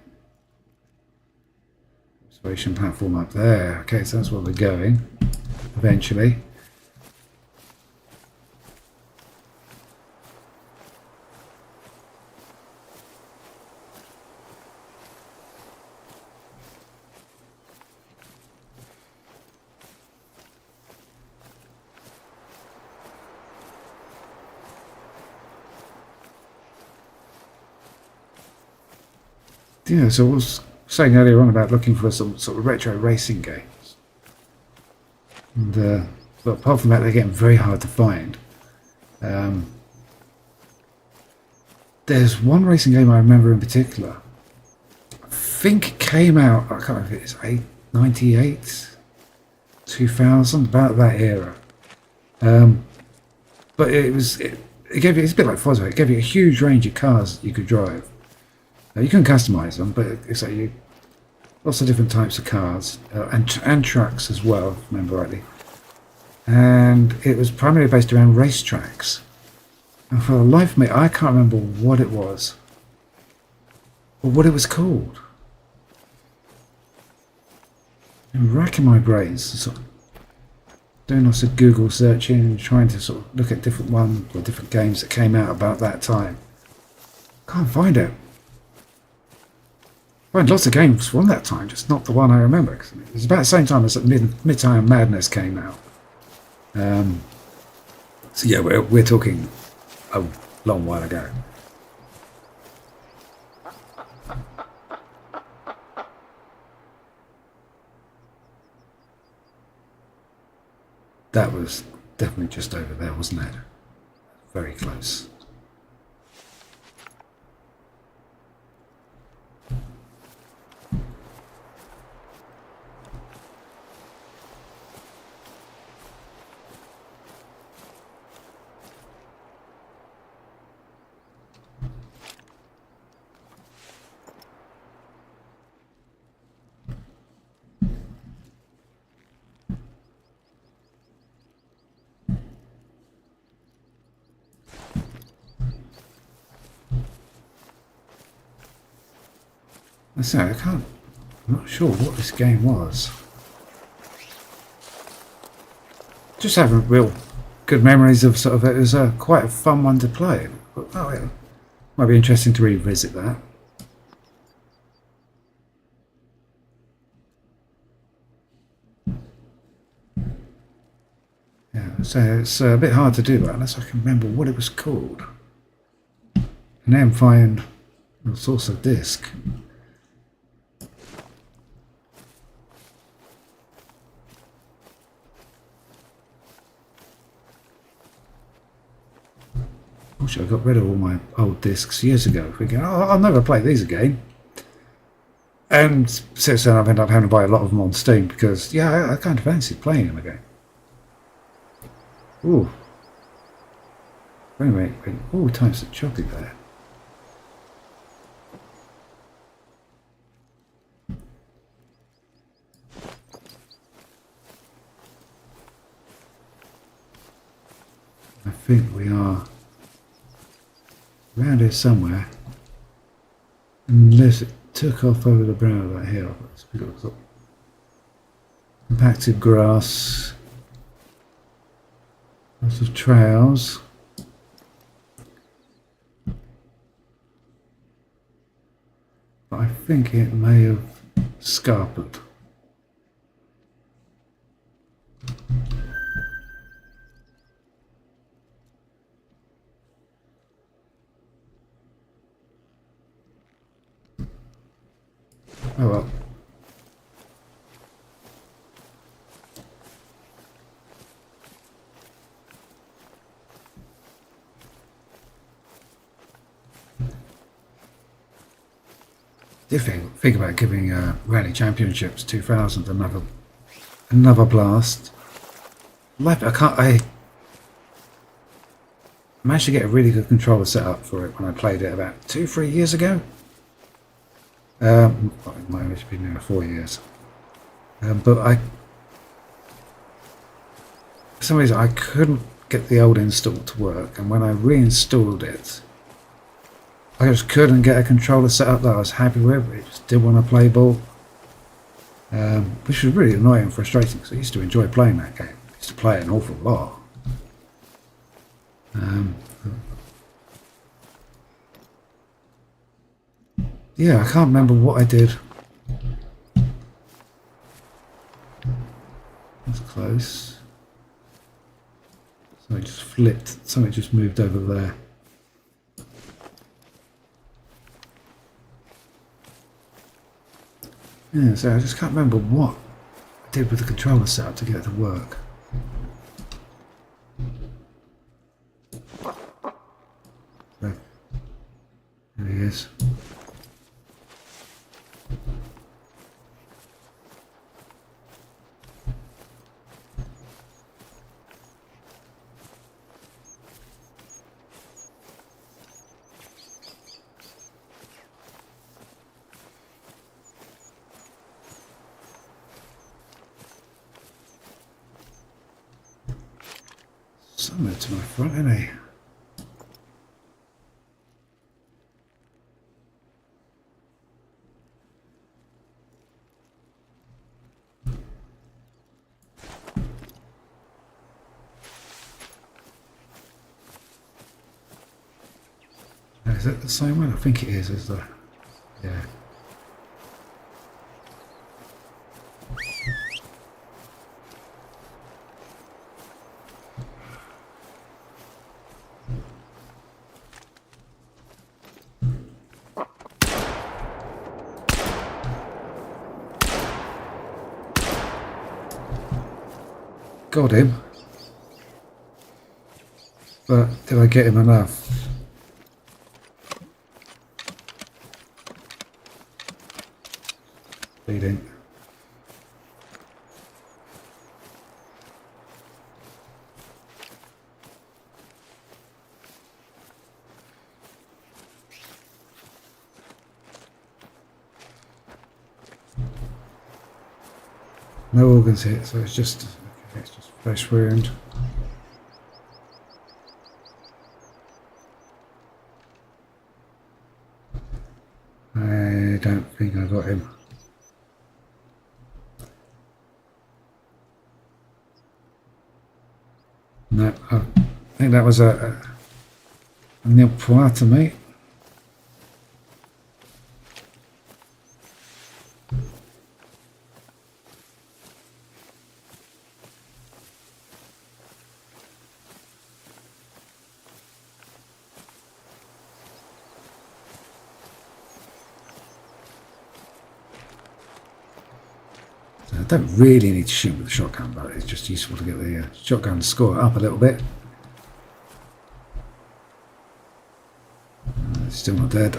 S1: Observation platform up there. Okay, so that's where we're going eventually. Yeah, so I was saying earlier on about looking for some sort of retro racing games. And, but apart from that, they're getting very hard to find. There's one racing game I remember in particular. I think it came out, I can't remember if it's 98, 2000, about that era. But it gave you, it's a bit like Fosway, it gave you a huge range of cars you could drive. You can customize them, but it's like lots of different types of cars and trucks as well, if I remember rightly. And it was primarily based around racetracks. And for the life of me, I can't remember what it was or what it was called. I'm racking my brains, sort of doing lots of Google searching and trying to sort of look at different ones or different games that came out about that time. Can't find it. I had lots of games from that time, just not the one I remember. It was about the same time as Midtime Madness came out. So yeah, we're talking a long while ago. That was definitely just over there, wasn't it? Very close. So I'm not sure what this game was. Just having real good memories of sort of it was quite a fun one to play. But, oh, yeah. Might be interesting to revisit that. Yeah, so it's a bit hard to do that unless I can remember what it was called. And then find the source of disc. I got rid of all my old discs years ago, thinking, oh, I'll never play these again. And since then I've ended up having to buy a lot of them on Steam because, yeah, I kind of fancied playing them again. Ooh. Anyway, all types of choppy there. I think we are around here somewhere, unless it took off over the brow of that hill. We've got sort of compacted grass, lots of trails. But I think it may have scarpered. Oh well. Did think about giving Rally Championships 2000 another blast. Like, I managed to get a really good controller set up for it when I played it about 2-3 years ago. It might have been near 4 years. But for some reason I couldn't get the old install to work, and when I reinstalled it, I just couldn't get a controller set up that I was happy with. It just didn't want to play ball, which was really annoying and frustrating because I used to enjoy playing that game. I used to play it an awful lot. Yeah, I can't remember what I did. That's close. So I just flipped. Something just moved over there. Yeah, so I just can't remember what I did with the controller setup to get it to work. So, there he is. Somewhere to my front, isn't he? Is that the same one? I think it is the... Yeah. Got him. But did I get him enough? Bleeding. No organs hit, so it's just flesh wound. I don't think I got him. No, I think that was a nil point to me. I don't really need to shoot with the shotgun, but it's just useful to get the shotgun to score it up a little bit. Still not dead.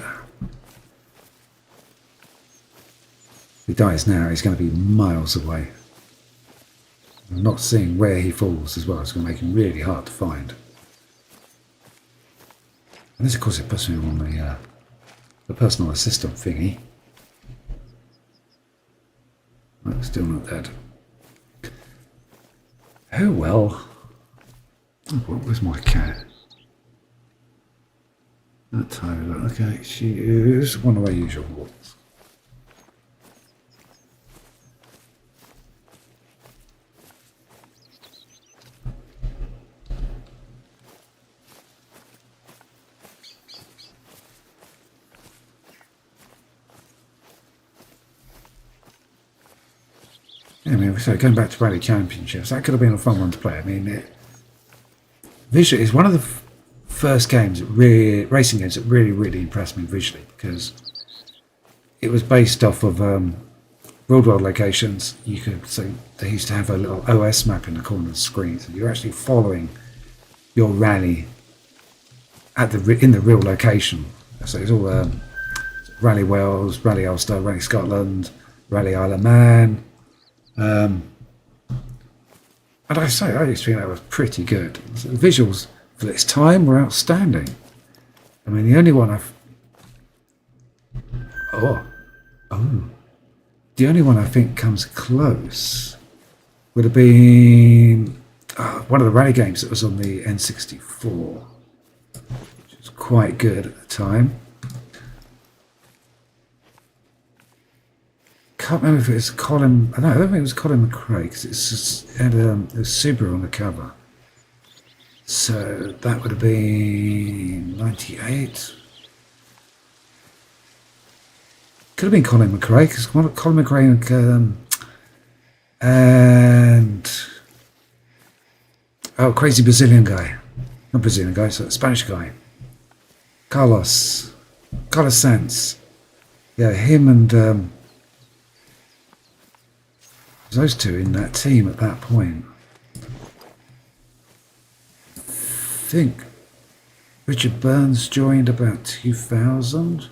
S1: If he dies now, he's going to be miles away. I'm not seeing where he falls as well. It's going to make him really hard to find. And this, of course, it puts me on the personal assistant thingy. Oh, still not dead. Oh well. Oh, where's my cat? That Tyler. Okay, she is one of our usual walks. I mean, so going back to Rally Championships, that could have been a fun one to play. I mean, visually, it's one of the first games, racing games that really impressed me visually, because it was based off of real-world locations. So they used to have a little OS map in the corner of the screen, so you're actually following your rally in the real location. So it's all Rally Wales, Rally Ulster, Rally Scotland, Rally Isle of Man. And I say, I used to think that was pretty good. The visuals for its time were outstanding. I mean, the only one I've... Oh. The only one I think comes close would have been one of the rally games that was on the N64, which was quite good at the time. Can't remember if it was Colin. No, I don't think it was Colin McRae because it had a Subaru on the cover. So that would have been 98. Could have been Colin McRae because Colin McRae and crazy Brazilian guy, not Brazilian guy, so Spanish guy, Carlos Sanz. Yeah, him and those two in that team at that point. I think Richard Burns joined about 2000.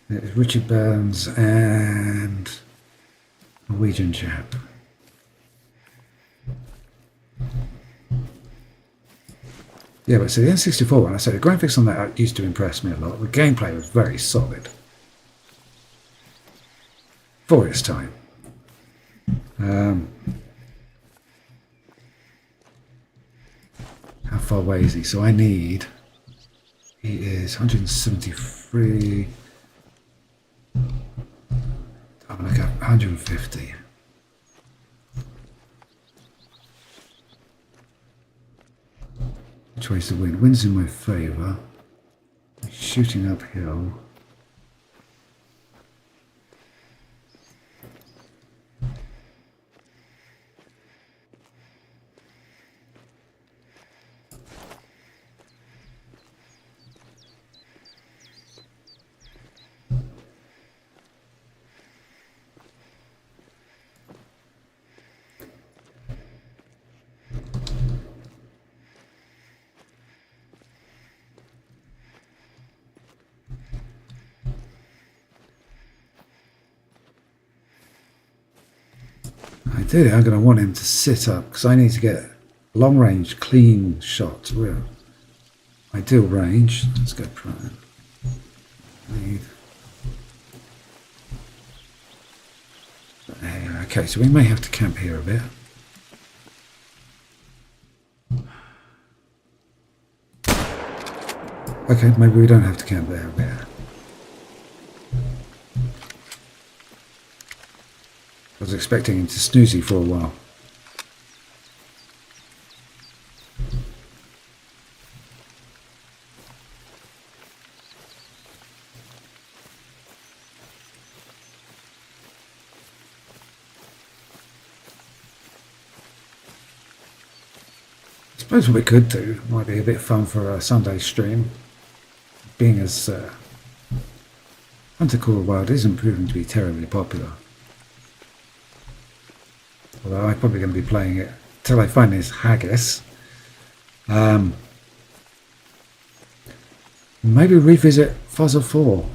S1: It was Richard Burns and a Norwegian chap. Yeah, but so the N64 one, I say the graphics on that used to impress me a lot. The gameplay was very solid for its time. How far away is he? So I need... He is 173... I'm going to go 150. Which way's the wind? Wind's in my favour. Shooting uphill. Ideally, I'm going to want him to sit up because I need to get long range, clean shots. Real ideal range. Let's go prime. Lead. Okay, so we may have to camp here a bit. Okay, maybe we don't have to camp there a bit. I was expecting him to snoozy for a while. I suppose what we could do might be a bit fun for a Sunday stream, being as Hunter Core Wild isn't proving to be terribly popular. Although I'm probably going to be playing it till I find this Haggis. Maybe revisit Fuzzer 4.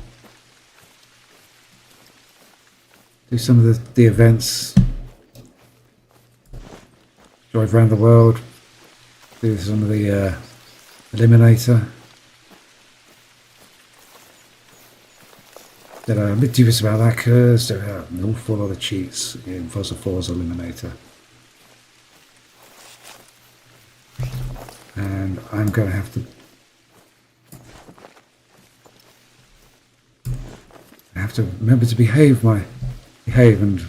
S1: Do some of the events. Drive around the world. Do some of the Eliminator. Then I'm a bit dubious about that because there are an awful lot of cheats in Fuzzer 4's Eliminator. And I'm going to have to remember to behave and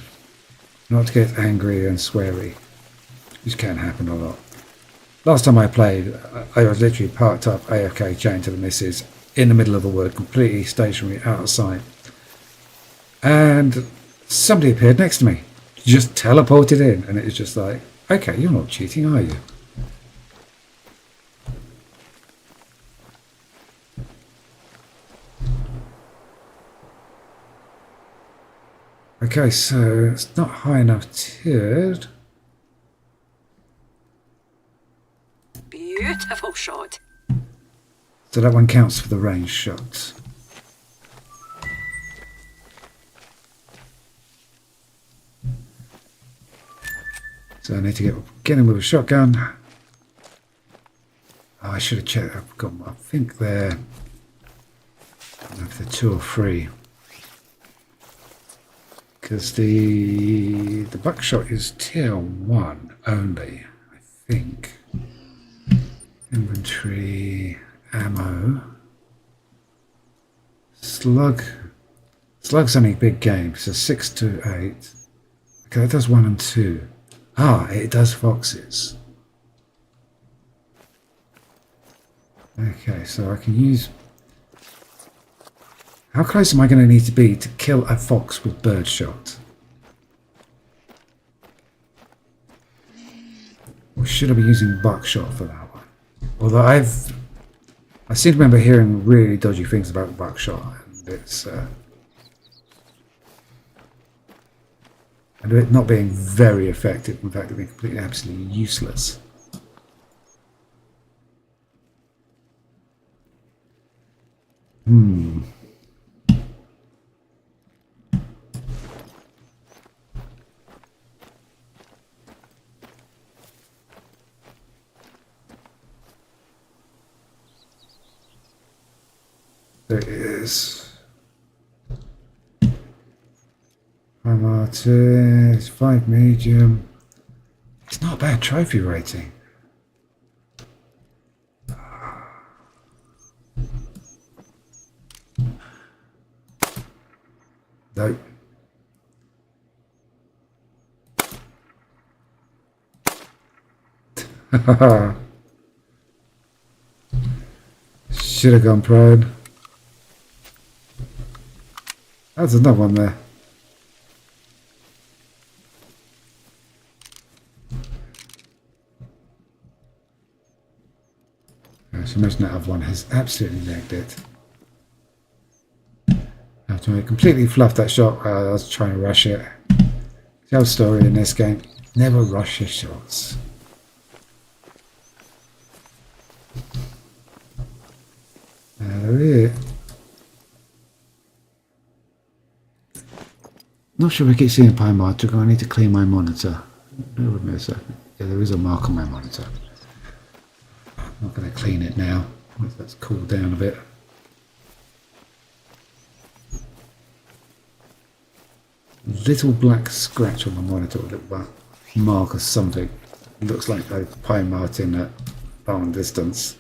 S1: not to get angry and sweary, which can happen a lot. Last time I played, I was literally parked up AFK chained to the missus in the middle of the wood, completely stationary, out of sight. And somebody appeared next to me, just teleported in, and it was just like, okay, you're not cheating, are you? Okay, so it's not high enough tiered.
S2: Beautiful shot.
S1: So that one counts for the range shots. So I need to get him with a shotgun. Oh, I should have checked. I think they're, I don't know if they're 2 or 3. Because the buckshot is tier 1 only, I think. Inventory, ammo. Slug's only big game, so 6 to 8. Okay, that does 1 and 2. Ah, it does foxes. Okay, so I can use... How close am I going to need to be to kill a fox with birdshot? Or should I be using buckshot for that one? Although I seem to remember hearing really dodgy things about buckshot, and it's and it not being very effective. In fact, it being completely absolutely useless. There it is. I'm artist, 5 medium. It's not a bad trophy rating. Nope. Should have gone prone. That's another one there. I should imagine that other one has absolutely nagged it. After I completely fluffed that shot, I was trying to rush it. The old story in this game, never rush your shots. There he is. Not sure if I keep seeing a pie mark. I need to clean my monitor. Bear with me a second. Yeah, there is a mark on my monitor. I'm not going to clean it now. Let's cool down a bit. Little black scratch on the monitor, a little black mark or something. Looks like a pine martin at long distance.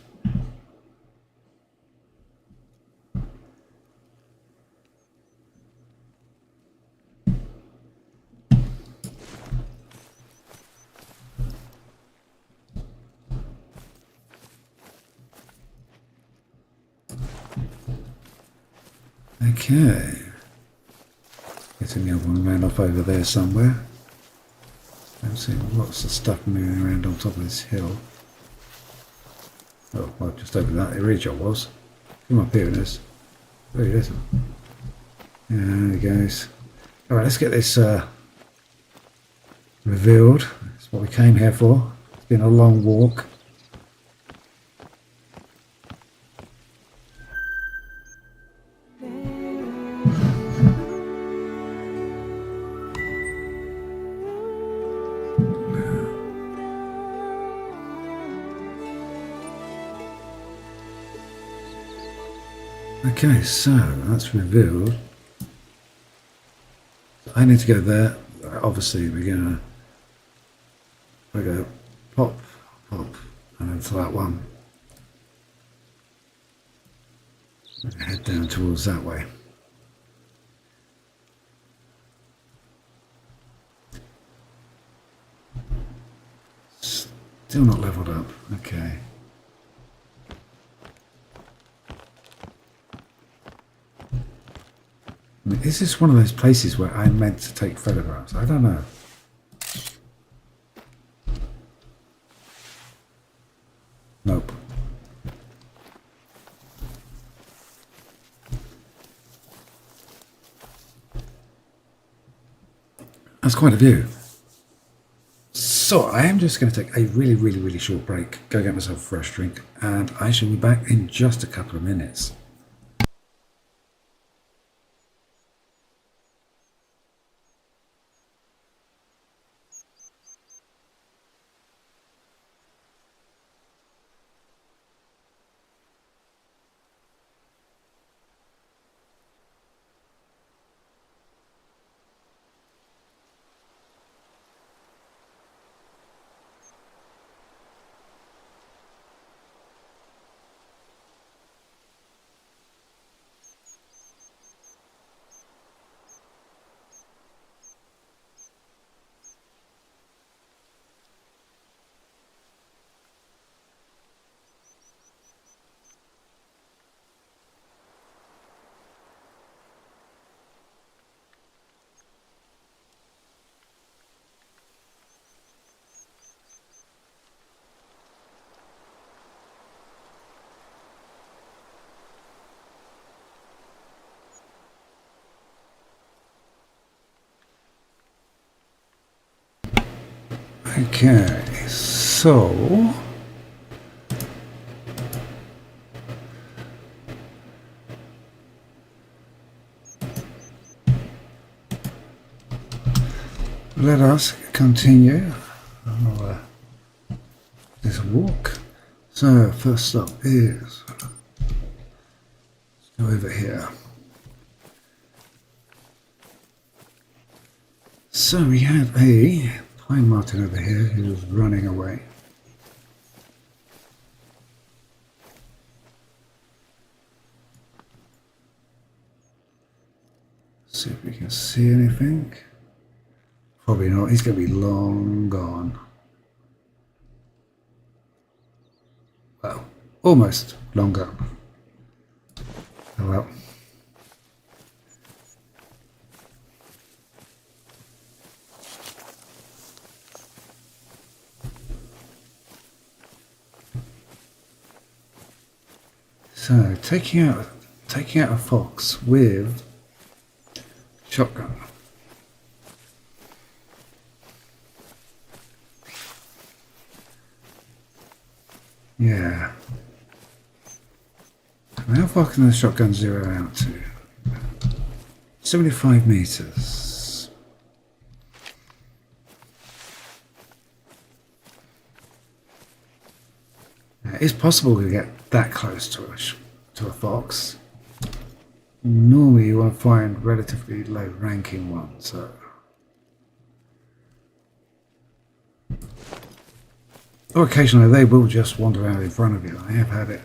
S1: Okay. Getting the other one ran off over there somewhere. I'm seeing lots of stuff moving around on top of this hill. Oh, well, just over that. The ridge I was. Come up here, it is. There it is. Yeah, there he goes. Alright, let's get this revealed. That's what we came here for. It's been a long walk. Okay, so that's revealed. So I need to go there. Obviously, we're gonna go pop, pop, and then to that one. Head down towards that way. Still not leveled up. Okay. I mean, is this one of those places where I'm meant to take photographs? I don't know. Nope. That's quite a view. So I am just going to take a really short break, go get myself a fresh drink, and I shall be back in just a couple of minutes. Okay, so let us continue this walk. So first stop is, let's go over here. So we have a pine marten over here who's running away. See if we can see anything. Probably not, he's going to be long gone. Well, almost long gone. Oh well. So taking out a fox with shotgun. Yeah. How far can the shotgun zero out to? 75 meters. It's possible to get that close to a fox. Normally you want to find relatively low ranking ones. So. Or occasionally they will just wander out in front of you. I have had it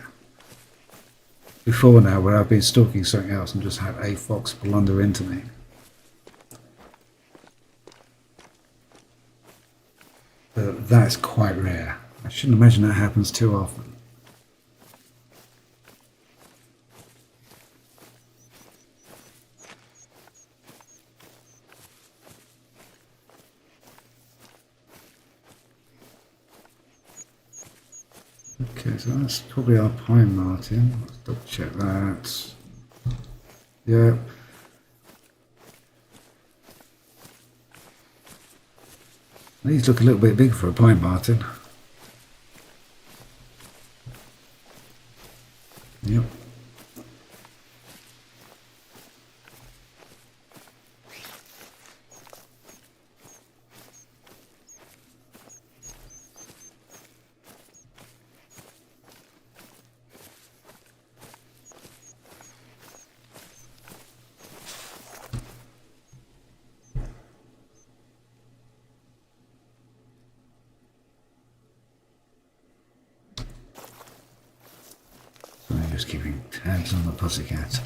S1: before now where I've been stalking something else and just had a fox blunder into me. But that's quite rare. I shouldn't imagine that happens too often. Okay, so that's probably our pine marten. Let's double check that. Yep. These look a little bit big for a pine marten. Yep. Just keeping tabs on the pussycat.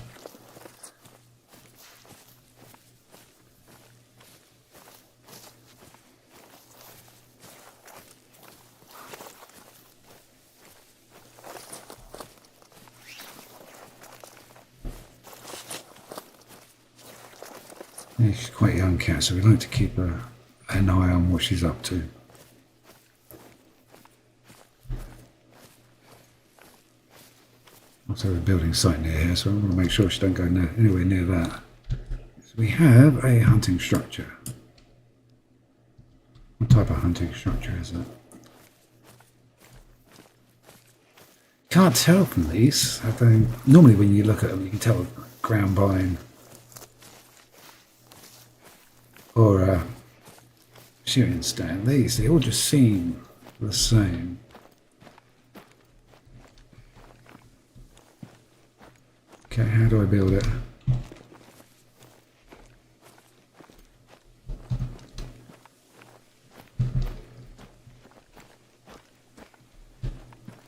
S1: Yeah, she's quite a young cat, so we like to keep an eye on what she's up to. Also, we're building site near here, so I want to make sure she don't go anywhere near that. So we have a hunting structure. What type of hunting structure is it? Can't tell from these. Normally when you look at them, you can tell ground pine or a shooting stand. They all just seem the same. Okay, how do I build it?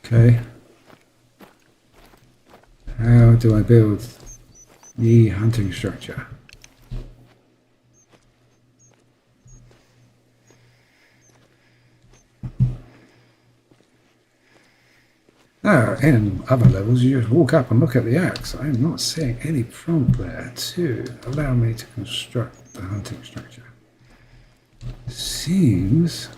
S1: Okay. How do I build the hunting structure? In other levels, you just walk up and look at the axe. I am not seeing any prompt there to allow me to construct the hunting structure. Seems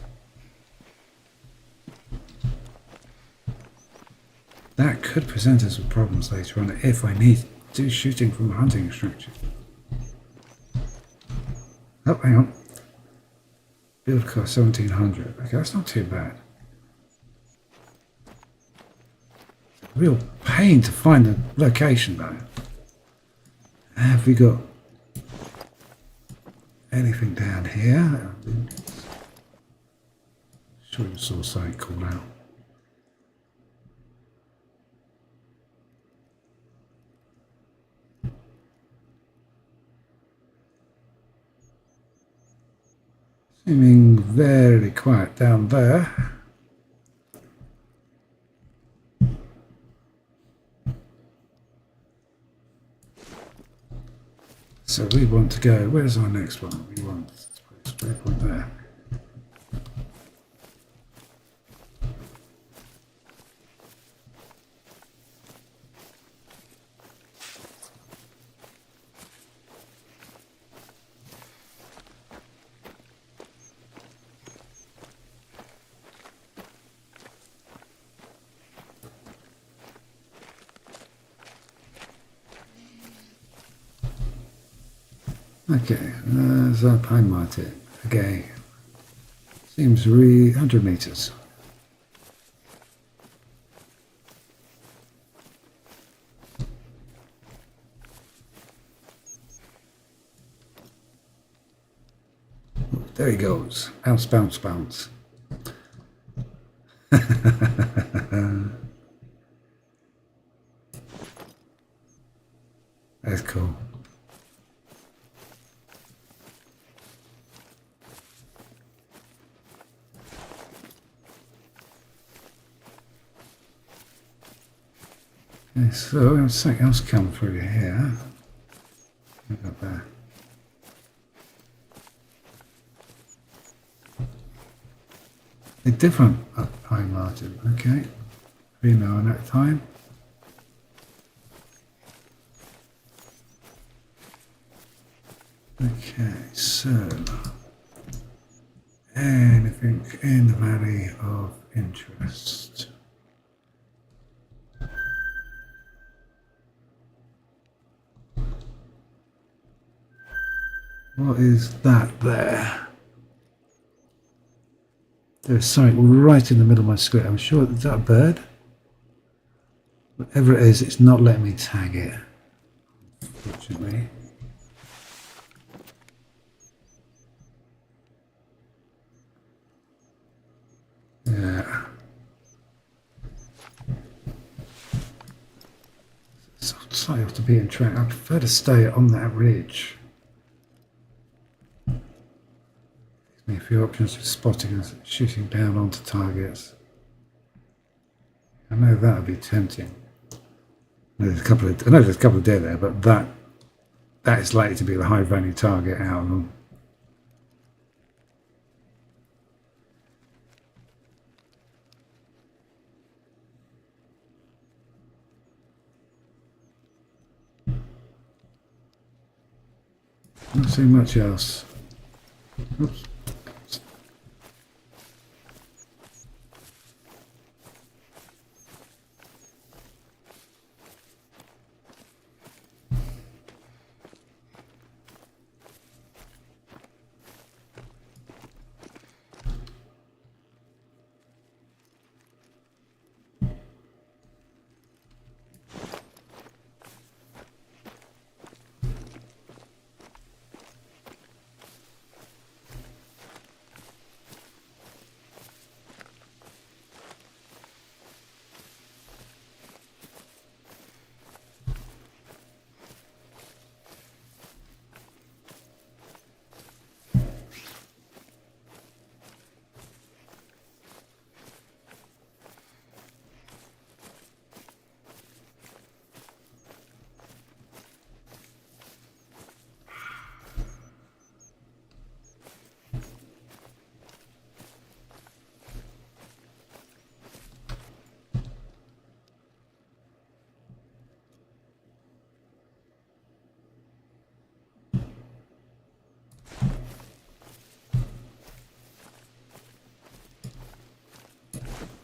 S1: that could present us with problems later on if I need to do shooting from a hunting structure. Oh, hang on. Build cost 1700. Okay, that's not too bad. Real pain to find the location though. Have we got anything down here? Sure you saw something called out. Seeming very quiet down there. So we want to go, where's our next one? We want to put a spray point there. Okay, there's our pine market. Okay, seems 100 meters. Oh, there he goes. Bounce, bounce, bounce. That's cool. Okay, so there's something else come through here. Look up there. A different pine margin, okay. Female in that time. Okay, so anything in the valley of interest? What is that there? There's something right in the middle of my screen. I'm sure, is that a bird? Whatever it is, it's not letting me tag it, unfortunately. Yeah. So slightly off the beaten track. I prefer to stay on that ridge. Gives me a few options for spotting and shooting down onto targets. I know that would be tempting. I know there's a couple of deer there, but that is likely to be the high value target out of them. Not seeing much else. Oops.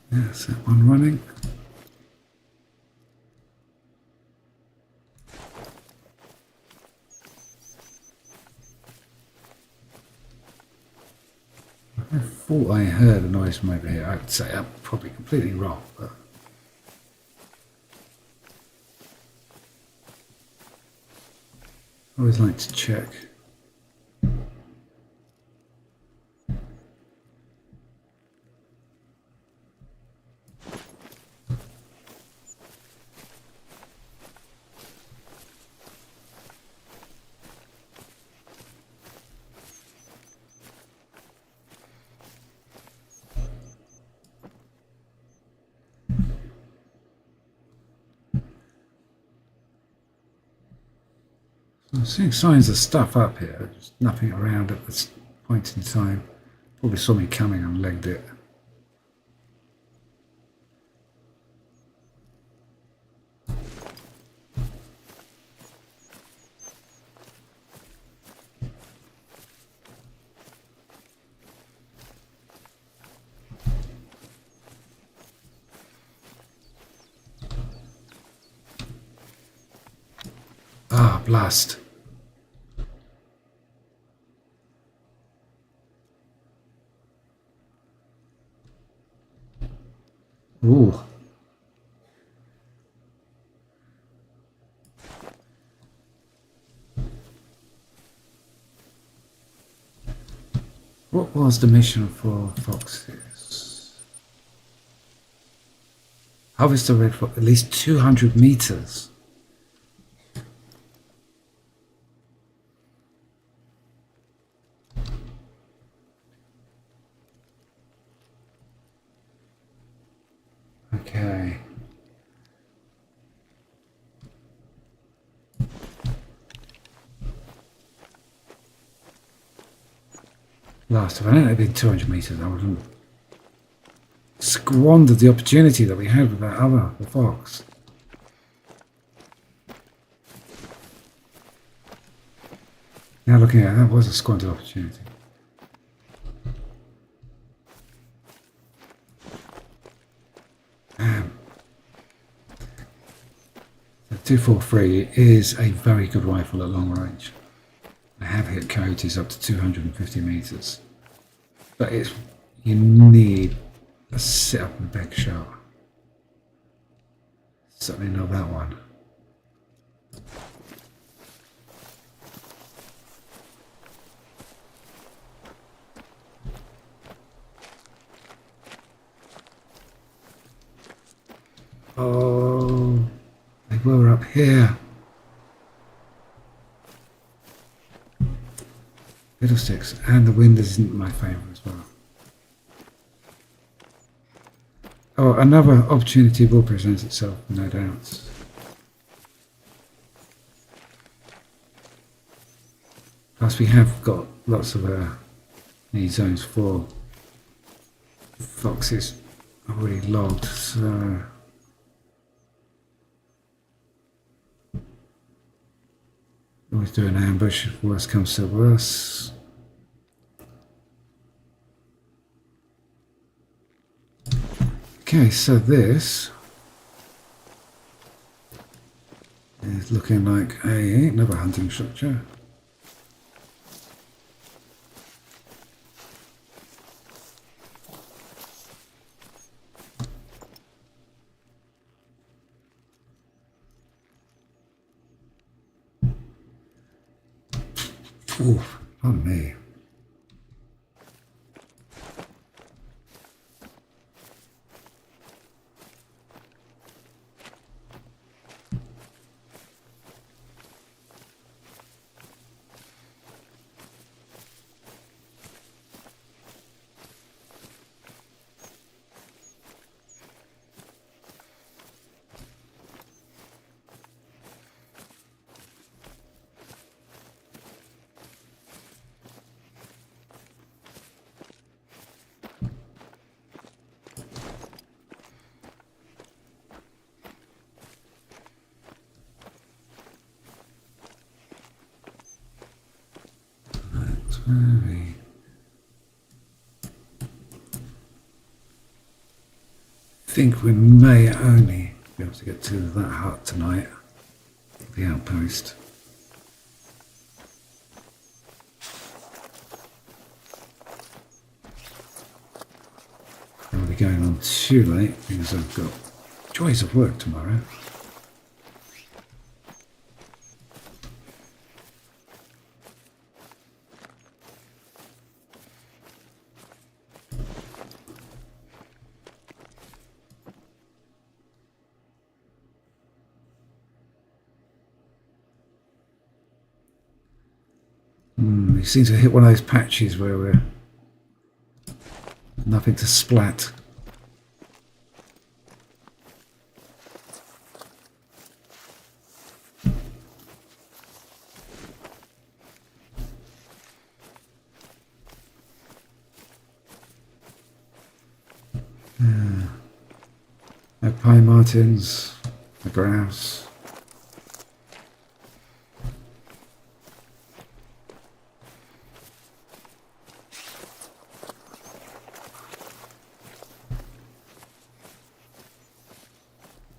S1: Yes, that one running. I thought I heard a noise from over here. I'd say I'm probably completely wrong, but I always like to check. I'm seeing signs of stuff up here. There's nothing around at this point in time. Probably saw me coming and legged it. Ah, blast. Ooh. What was the mission for foxes? Harvest a red fox at least 200 meters. Okay. Last, if I hadn't been 200 meters, I would have squandered the opportunity that we had with that other, the fox. Now looking at it, that was a squandered opportunity. The 243 is a very good rifle at long range. I have hit coyotes up to 250 meters, but it's, you need a sit up and beg shot. Certainly not that one. Oh, they were up here. Fiddlesticks, and the wind isn't my favour as well. Oh, another opportunity will present itself, no doubt. Plus, we have got lots of need zones for foxes already logged, so always do an ambush if worse comes to worse. Okay, so this is looking like another hunting structure. Ooh, pardon me. Maybe. I think we may only be able to get to that hut tonight, the outpost. going on too late because I've got joys of work tomorrow. We seem to hit one of those patches where we're nothing to splat. No pine martins, the grouse.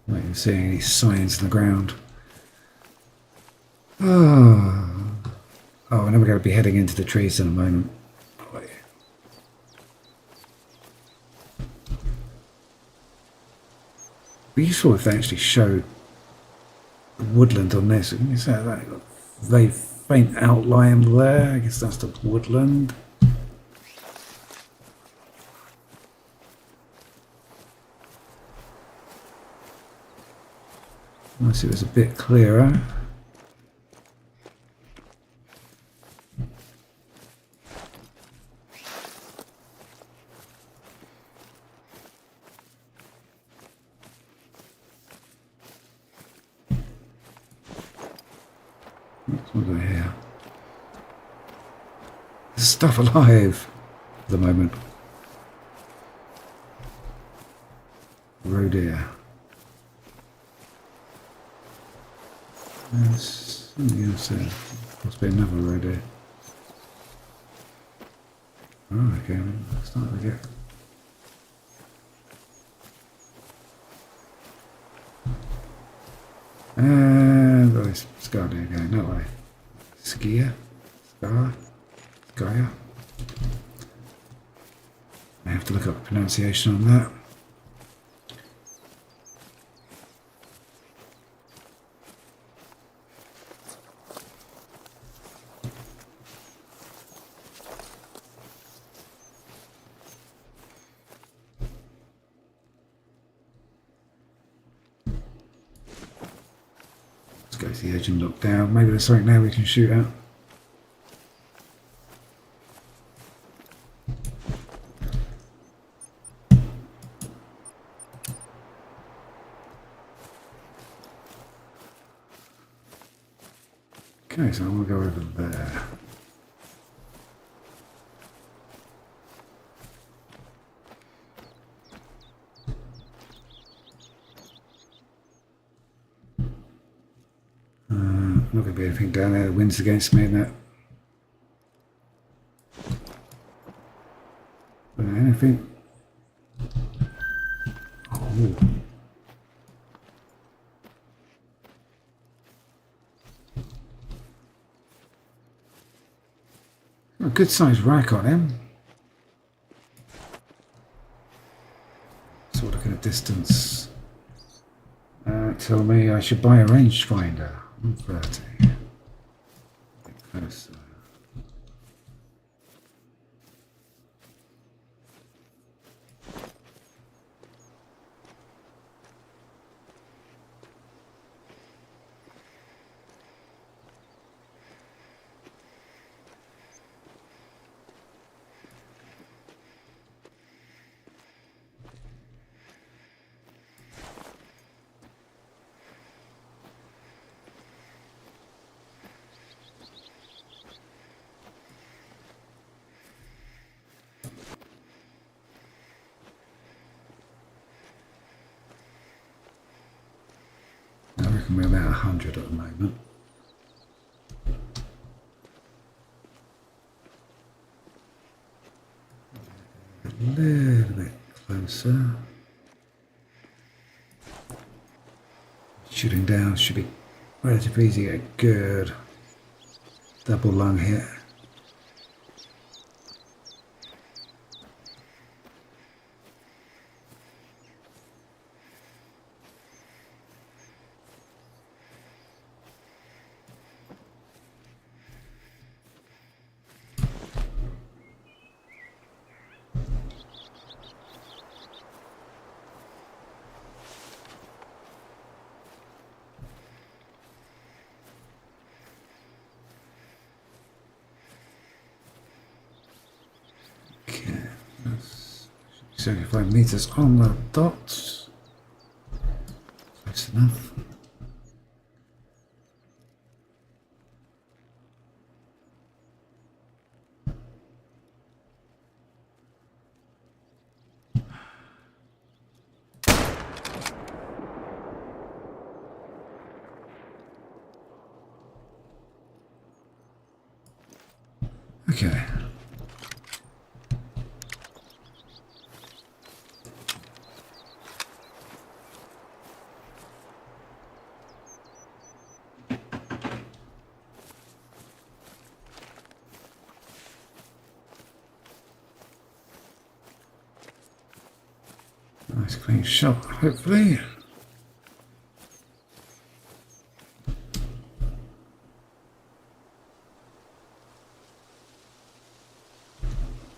S1: Not even seeing any signs in the ground. Oh, and then we're going to be heading into the trees in a moment. It'd be useful if they actually showed the woodland on this. Is that very faint outline there? I guess that's the woodland. Unless it was a bit clearer. What do I hear? There's stuff alive at the moment. Roe deer. There's something else there. Possibly another roe deer. Oh, okay, I'm starting to get. And there's Scar deer going that way. Skia? Scar? Skya? I have to look up the pronunciation on that. Go to the edge and look down. Maybe there's something there we can shoot at. Okay, so I'm going to go over there. Not going to be anything down there. The wind's against me in that. Anything? Oh. A good sized rack on him. So looking at distance. Tell me I should buy a rangefinder. 130. Get closer. I reckon we're about 100 at the moment. A little bit closer. Shooting down should be relatively easy to get a good double lung hit. 75 meters on the dot. Close enough. Okay. Nice clean shot, hopefully.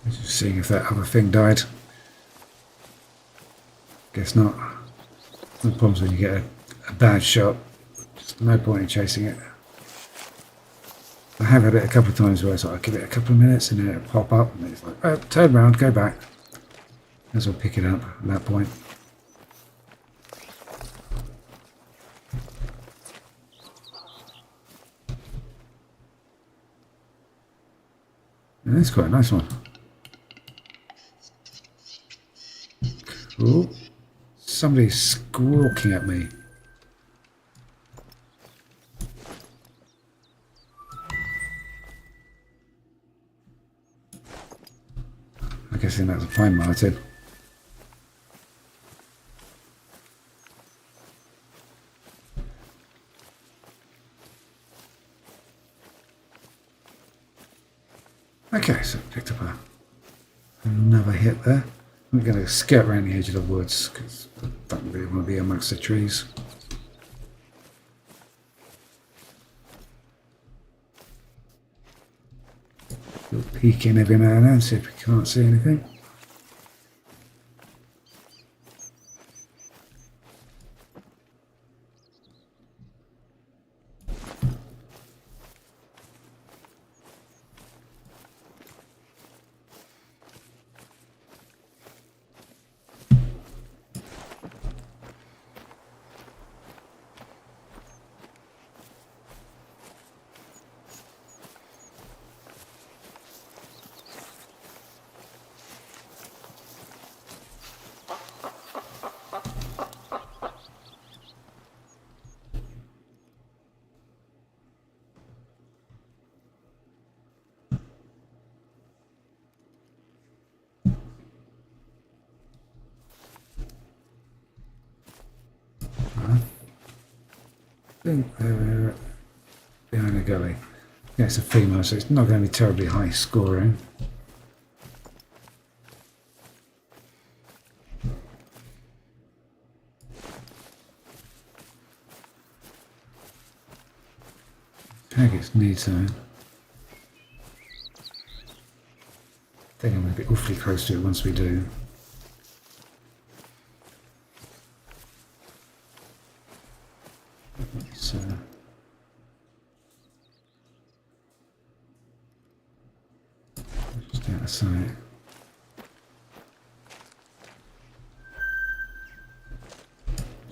S1: Just seeing if that other thing died. Guess not. No problems when you get a bad shot. Just no point in chasing it. I have had it a couple of times where it's like, I give it a couple of minutes and then it'll pop up and it's like, oh, turn around, go back. May as well pick it up at that point. Yeah, that's quite a nice one. Cool. Somebody's squawking at me. I'm guessing that's a pine marten. Okay, so picked up another hit there. I'm going to skirt around the edge of the woods because I don't really want to be amongst the trees. We'll peek in every now and then, see if we can't see anything. I think they're behind a gully. Yeah, it's a female, so it's not going to be terribly high scoring. Haggis needs something. I think I'm going to be awfully close to it once we do. So just out of sight.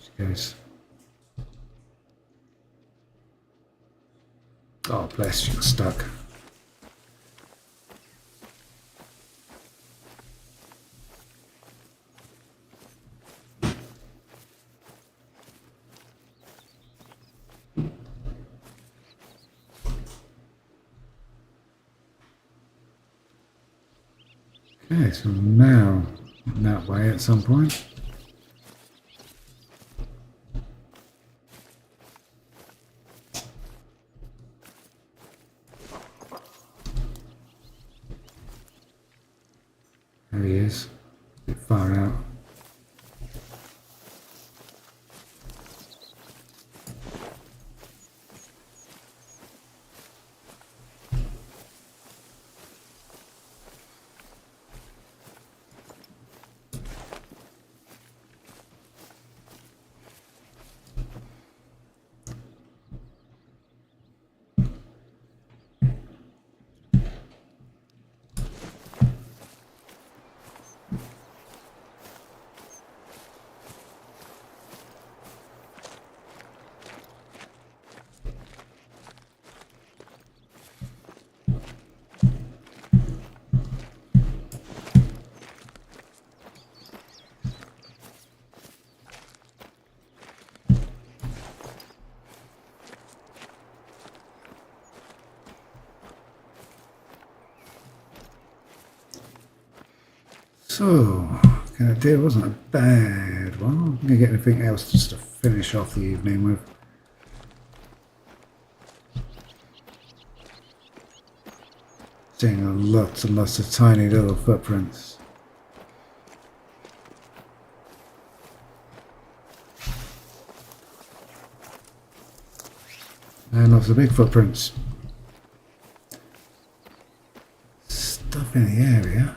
S1: She goes. Oh bless, she got stuck. Okay, so now that way at some point. There he is, a bit far out. So, that deal wasn't a bad one. I'm going to get anything else just to finish off the evening with. Seeing lots and lots of tiny little footprints. And lots of big footprints. Stuff in the area.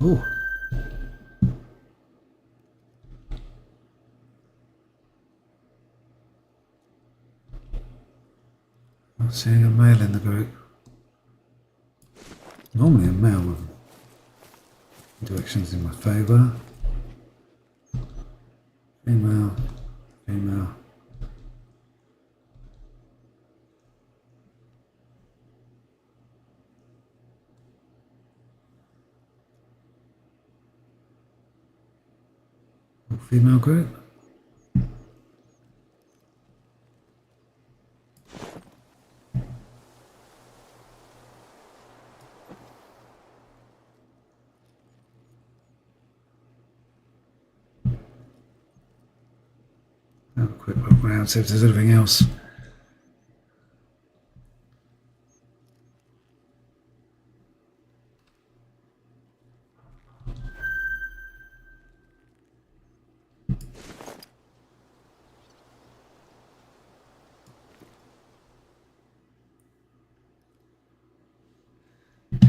S1: Oh. Not seeing a male in the group. Normally a male with directions in my favour. Female, female. Female group. Have a quick look around, see if there's anything else.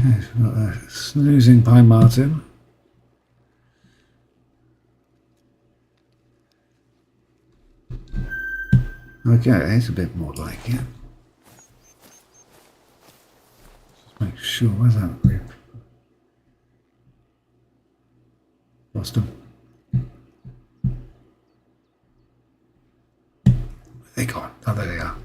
S1: Yes, we've got a snoozing pine marten. Okay, that's a bit more like it. Just make sure, where's that rib? Lost them. Where they gone? Oh, there they are.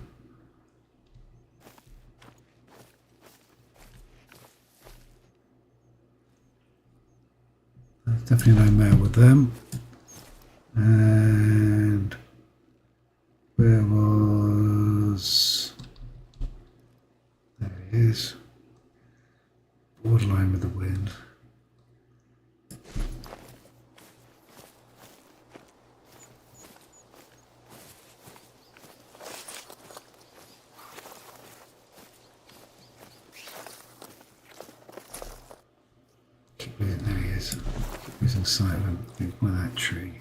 S1: There's definitely no male with them. And where was... There he is. Borderline with the wind. Keep losing, there he is. Keep losing sight of him by that tree.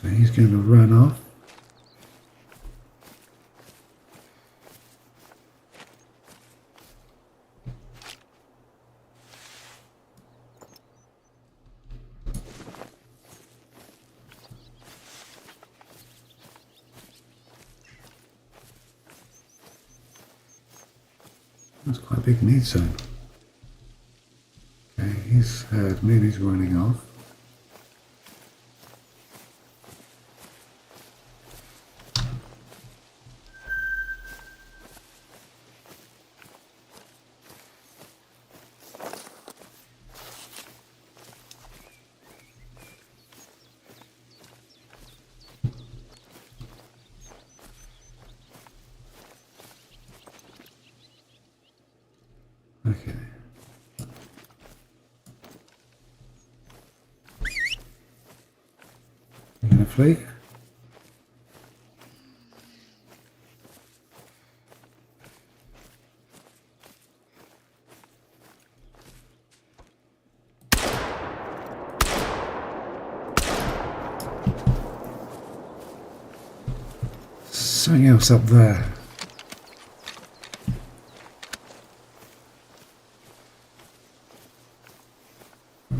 S1: So he's going to run off. That's quite a big need zone. Okay, he's heard me, he's running off. hopefully. Something else up there.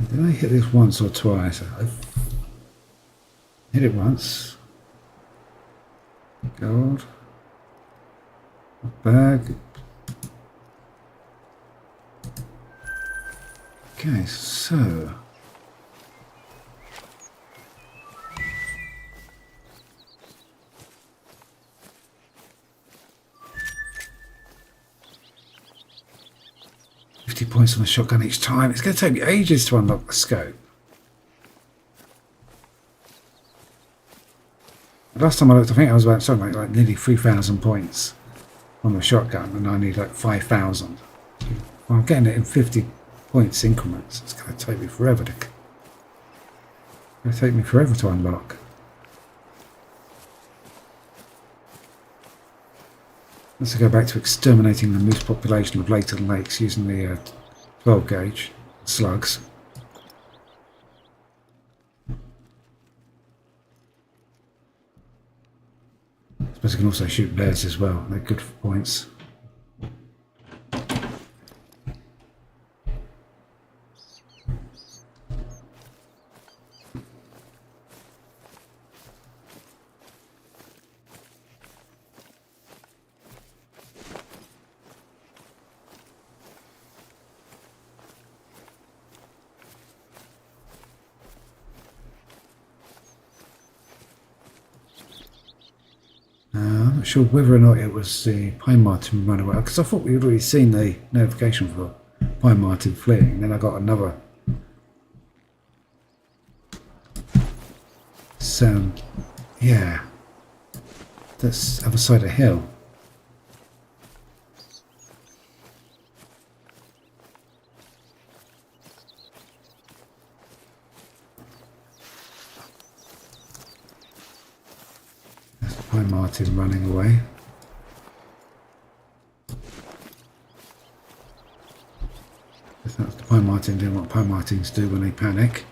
S1: Did I hit this once or twice? I hit it once. Gold. Bag. Okay, so. Points on the shotgun each time. It's going to take me ages to unlock the scope. Last time I looked, I think I was about something like nearly 3,000 points on the shotgun, and I need like 5,000. Well, I'm getting it in 50 points increments. It's going to take me forever to. It's going to take me forever to unlock. Let's go back to exterminating the moose population of Leighton Lakes using the 12 gauge slugs. I suppose I can also shoot bears as well. They're good for points. I'm not sure whether or not it was the pine marten run away, because I thought we'd already seen the notification for pine marten fleeing, and then I got another sound. Yeah, that's the other side of the hill. Pine marten running away. That's the pine marten doing what pine martens do when they panic.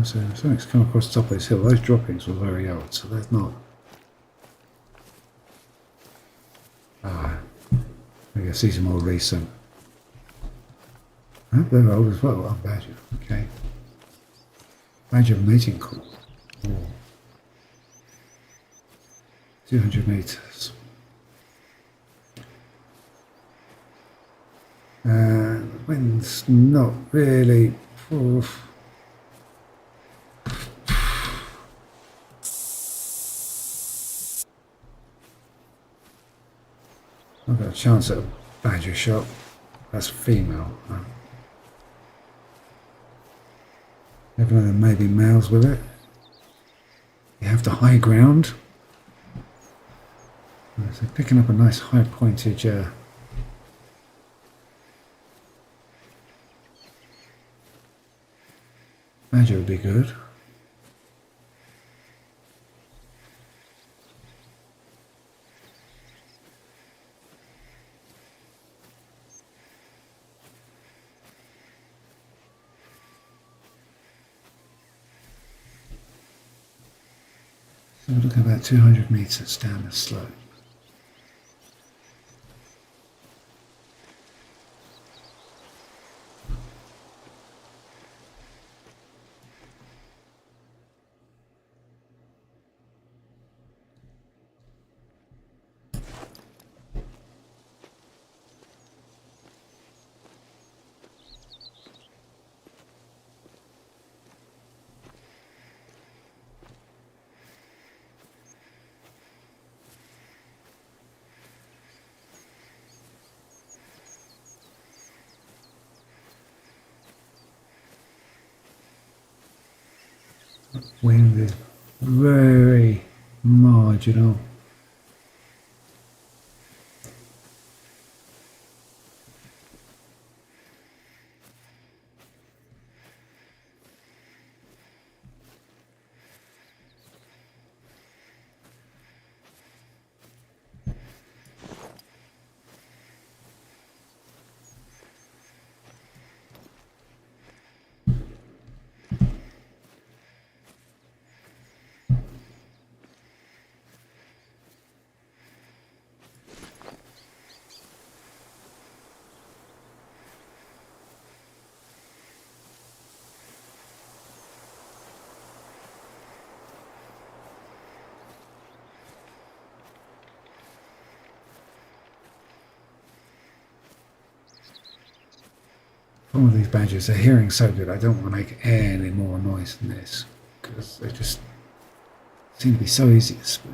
S1: So something's come across the top of this hill. Those droppings were very old, so they're not. I see some more recent. Oh, they're old as well. Oh, badger. Okay. Badger mating call. Oh. 200 meters. The wind's not really. Oof. I've got a chance at a badger shot. That's female. Even though there may be males with it. You have the high ground. So picking up a nice high pointage badger would be good. So we're looking about 200 meters down the slope. wind is very marginal. All of these badgers, they're hearing so good. I don't want to make any more noise than this because they just seem to be so easy to spook.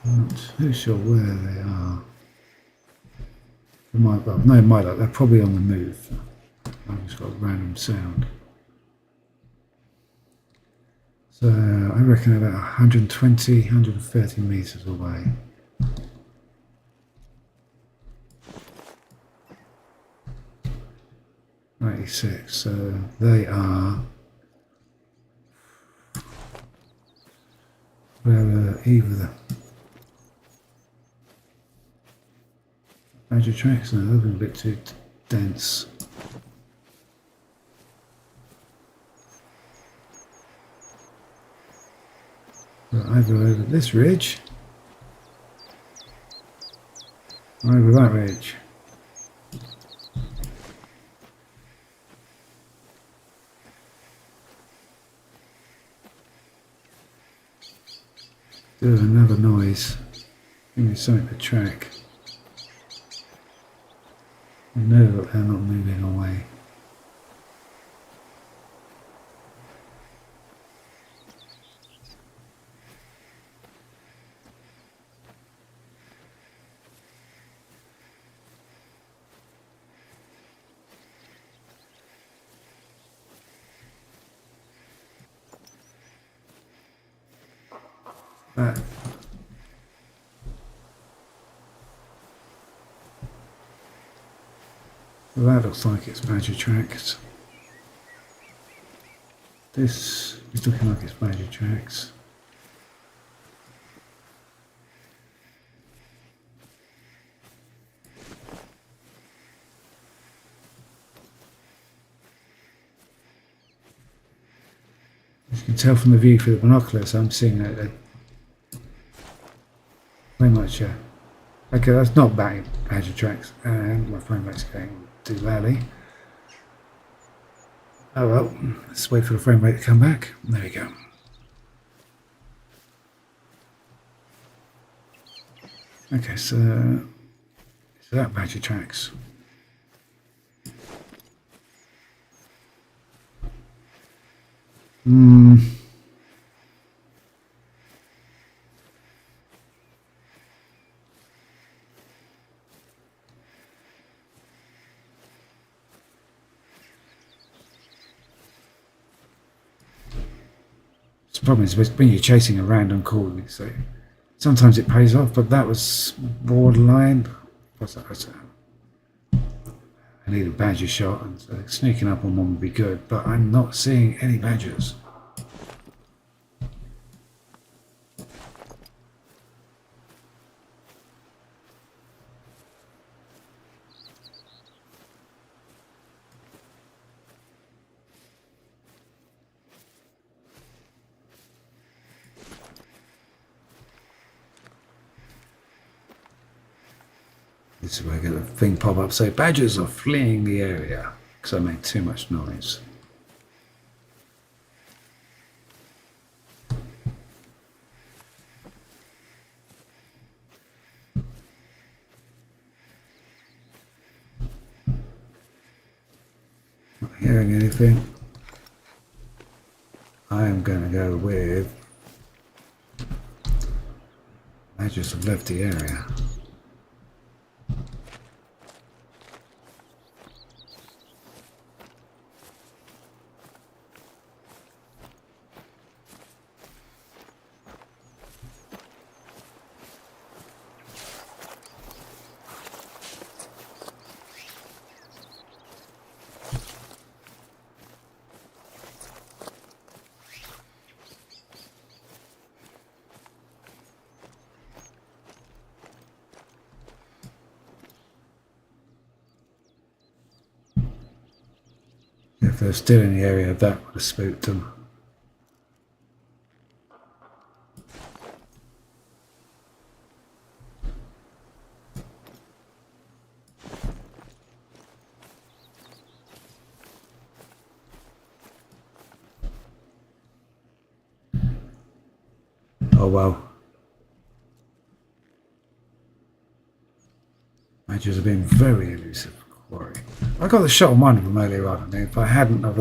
S1: I'm not too sure where they are. They might, well, no, might not. They're probably on the move. I've just got a random sound. So I reckon about 120, 130 meters away. '96. So they are either the badger tracks. No, they're a bit too dense. So either over this ridge or over that ridge. Do another noise. Give me something to track. I know that they're not moving away. That. Well, that looks like it's badger tracks. This is looking like it's badger tracks. As you can tell from the view through the binoculars, I'm seeing a very much, okay, that's not badger tracks, and my frame rate's going too loudly. Oh well, let's wait for the frame rate to come back. There we go. Okay, so that badger tracks. The problem is when you're chasing a random call, so sometimes it pays off, but that was borderline. What's that? I need a badger shot, and so sneaking up on one would be good, but I'm not seeing any badgers. This is where I get a thing pop up say badgers are fleeing the area because I made too much noise. Not hearing anything. I am going to go with badgers have left the area. If they're still in the area, that would have spooked them. Oh well. Badgers have been very elusive quarry. I got the shot on one of them earlier on. I mean, if I hadn't have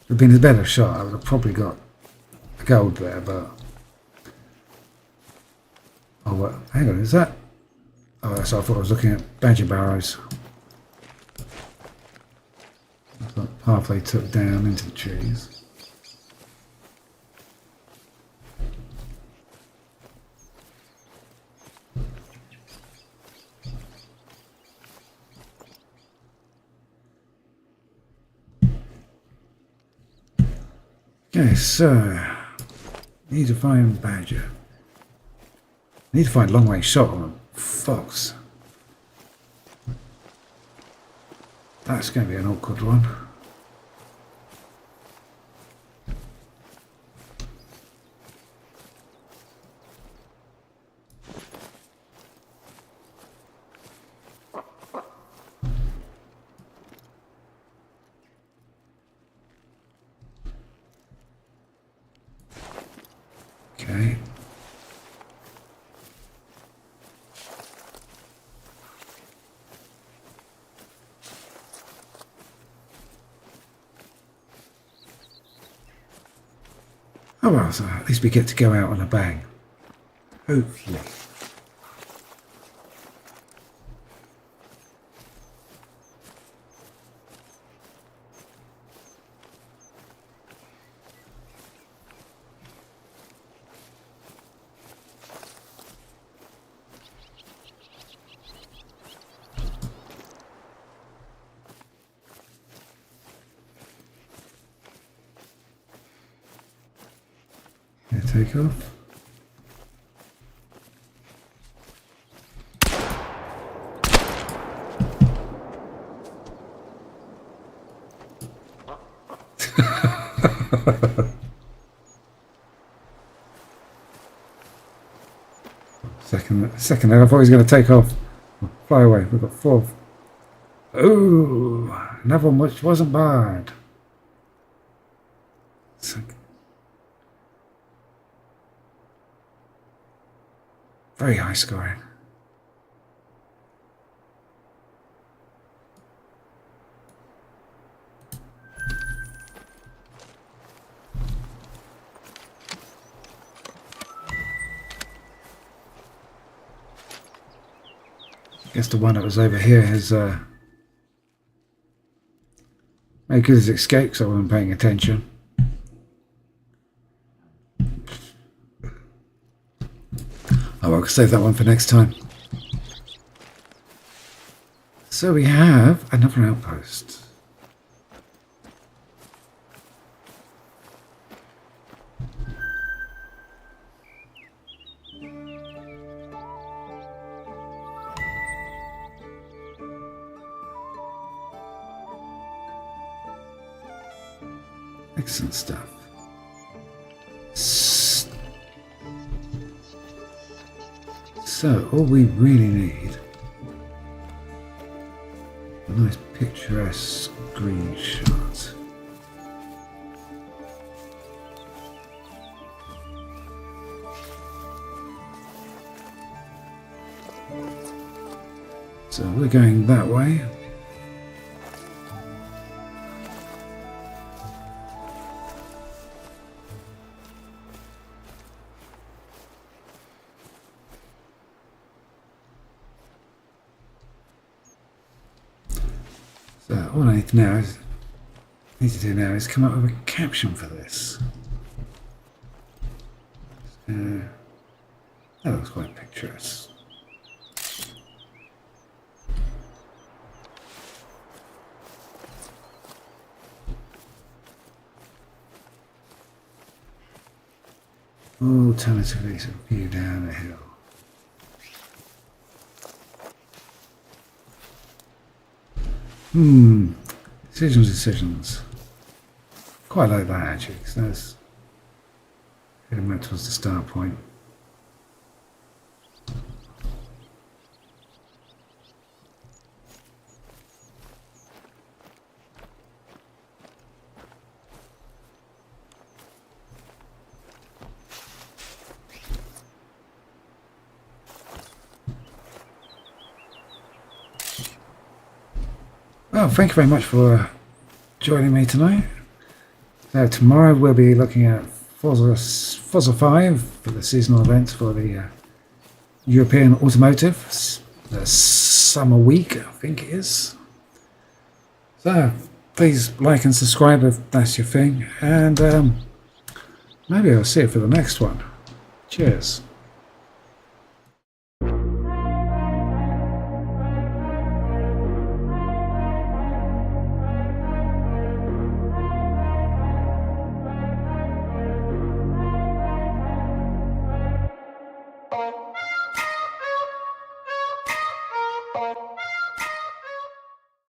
S1: it'd been a better shot, I would have probably got the gold there, but oh well, hang on, is that? Oh, that's I thought I was looking at badger barrows. I thought path they took down into the trees. Okay, so need to find badger. Need to find long range shot on a fox. That's going to be an awkward one. Okay. Oh well, so at least we get to go out on a bang. Hopefully. Take off. Second, I thought he was going to take off. Fly away. We've got 4. Ooh, another one which wasn't bad. Very high scoring. I guess the one that was over here has made good his escape, so I wasn't paying attention. Oh, I'll save that one for next time. So we have another outpost. Excellent stuff. So all we really need a nice picturesque screenshot. So we're going that way. So all I need to do now is come up with a caption for this. That looks quite picturesque. Alternatively, it's a view down the hill. Decisions. Quite like that actually, because that's heading back towards the start point. Well, thank you very much for joining me tonight. So tomorrow we'll be looking at Fossil 5 for the seasonal events for the European Automotive, the summer week, I think it is. So please like and subscribe if that's your thing, and maybe I'll see you for the next one. Cheers.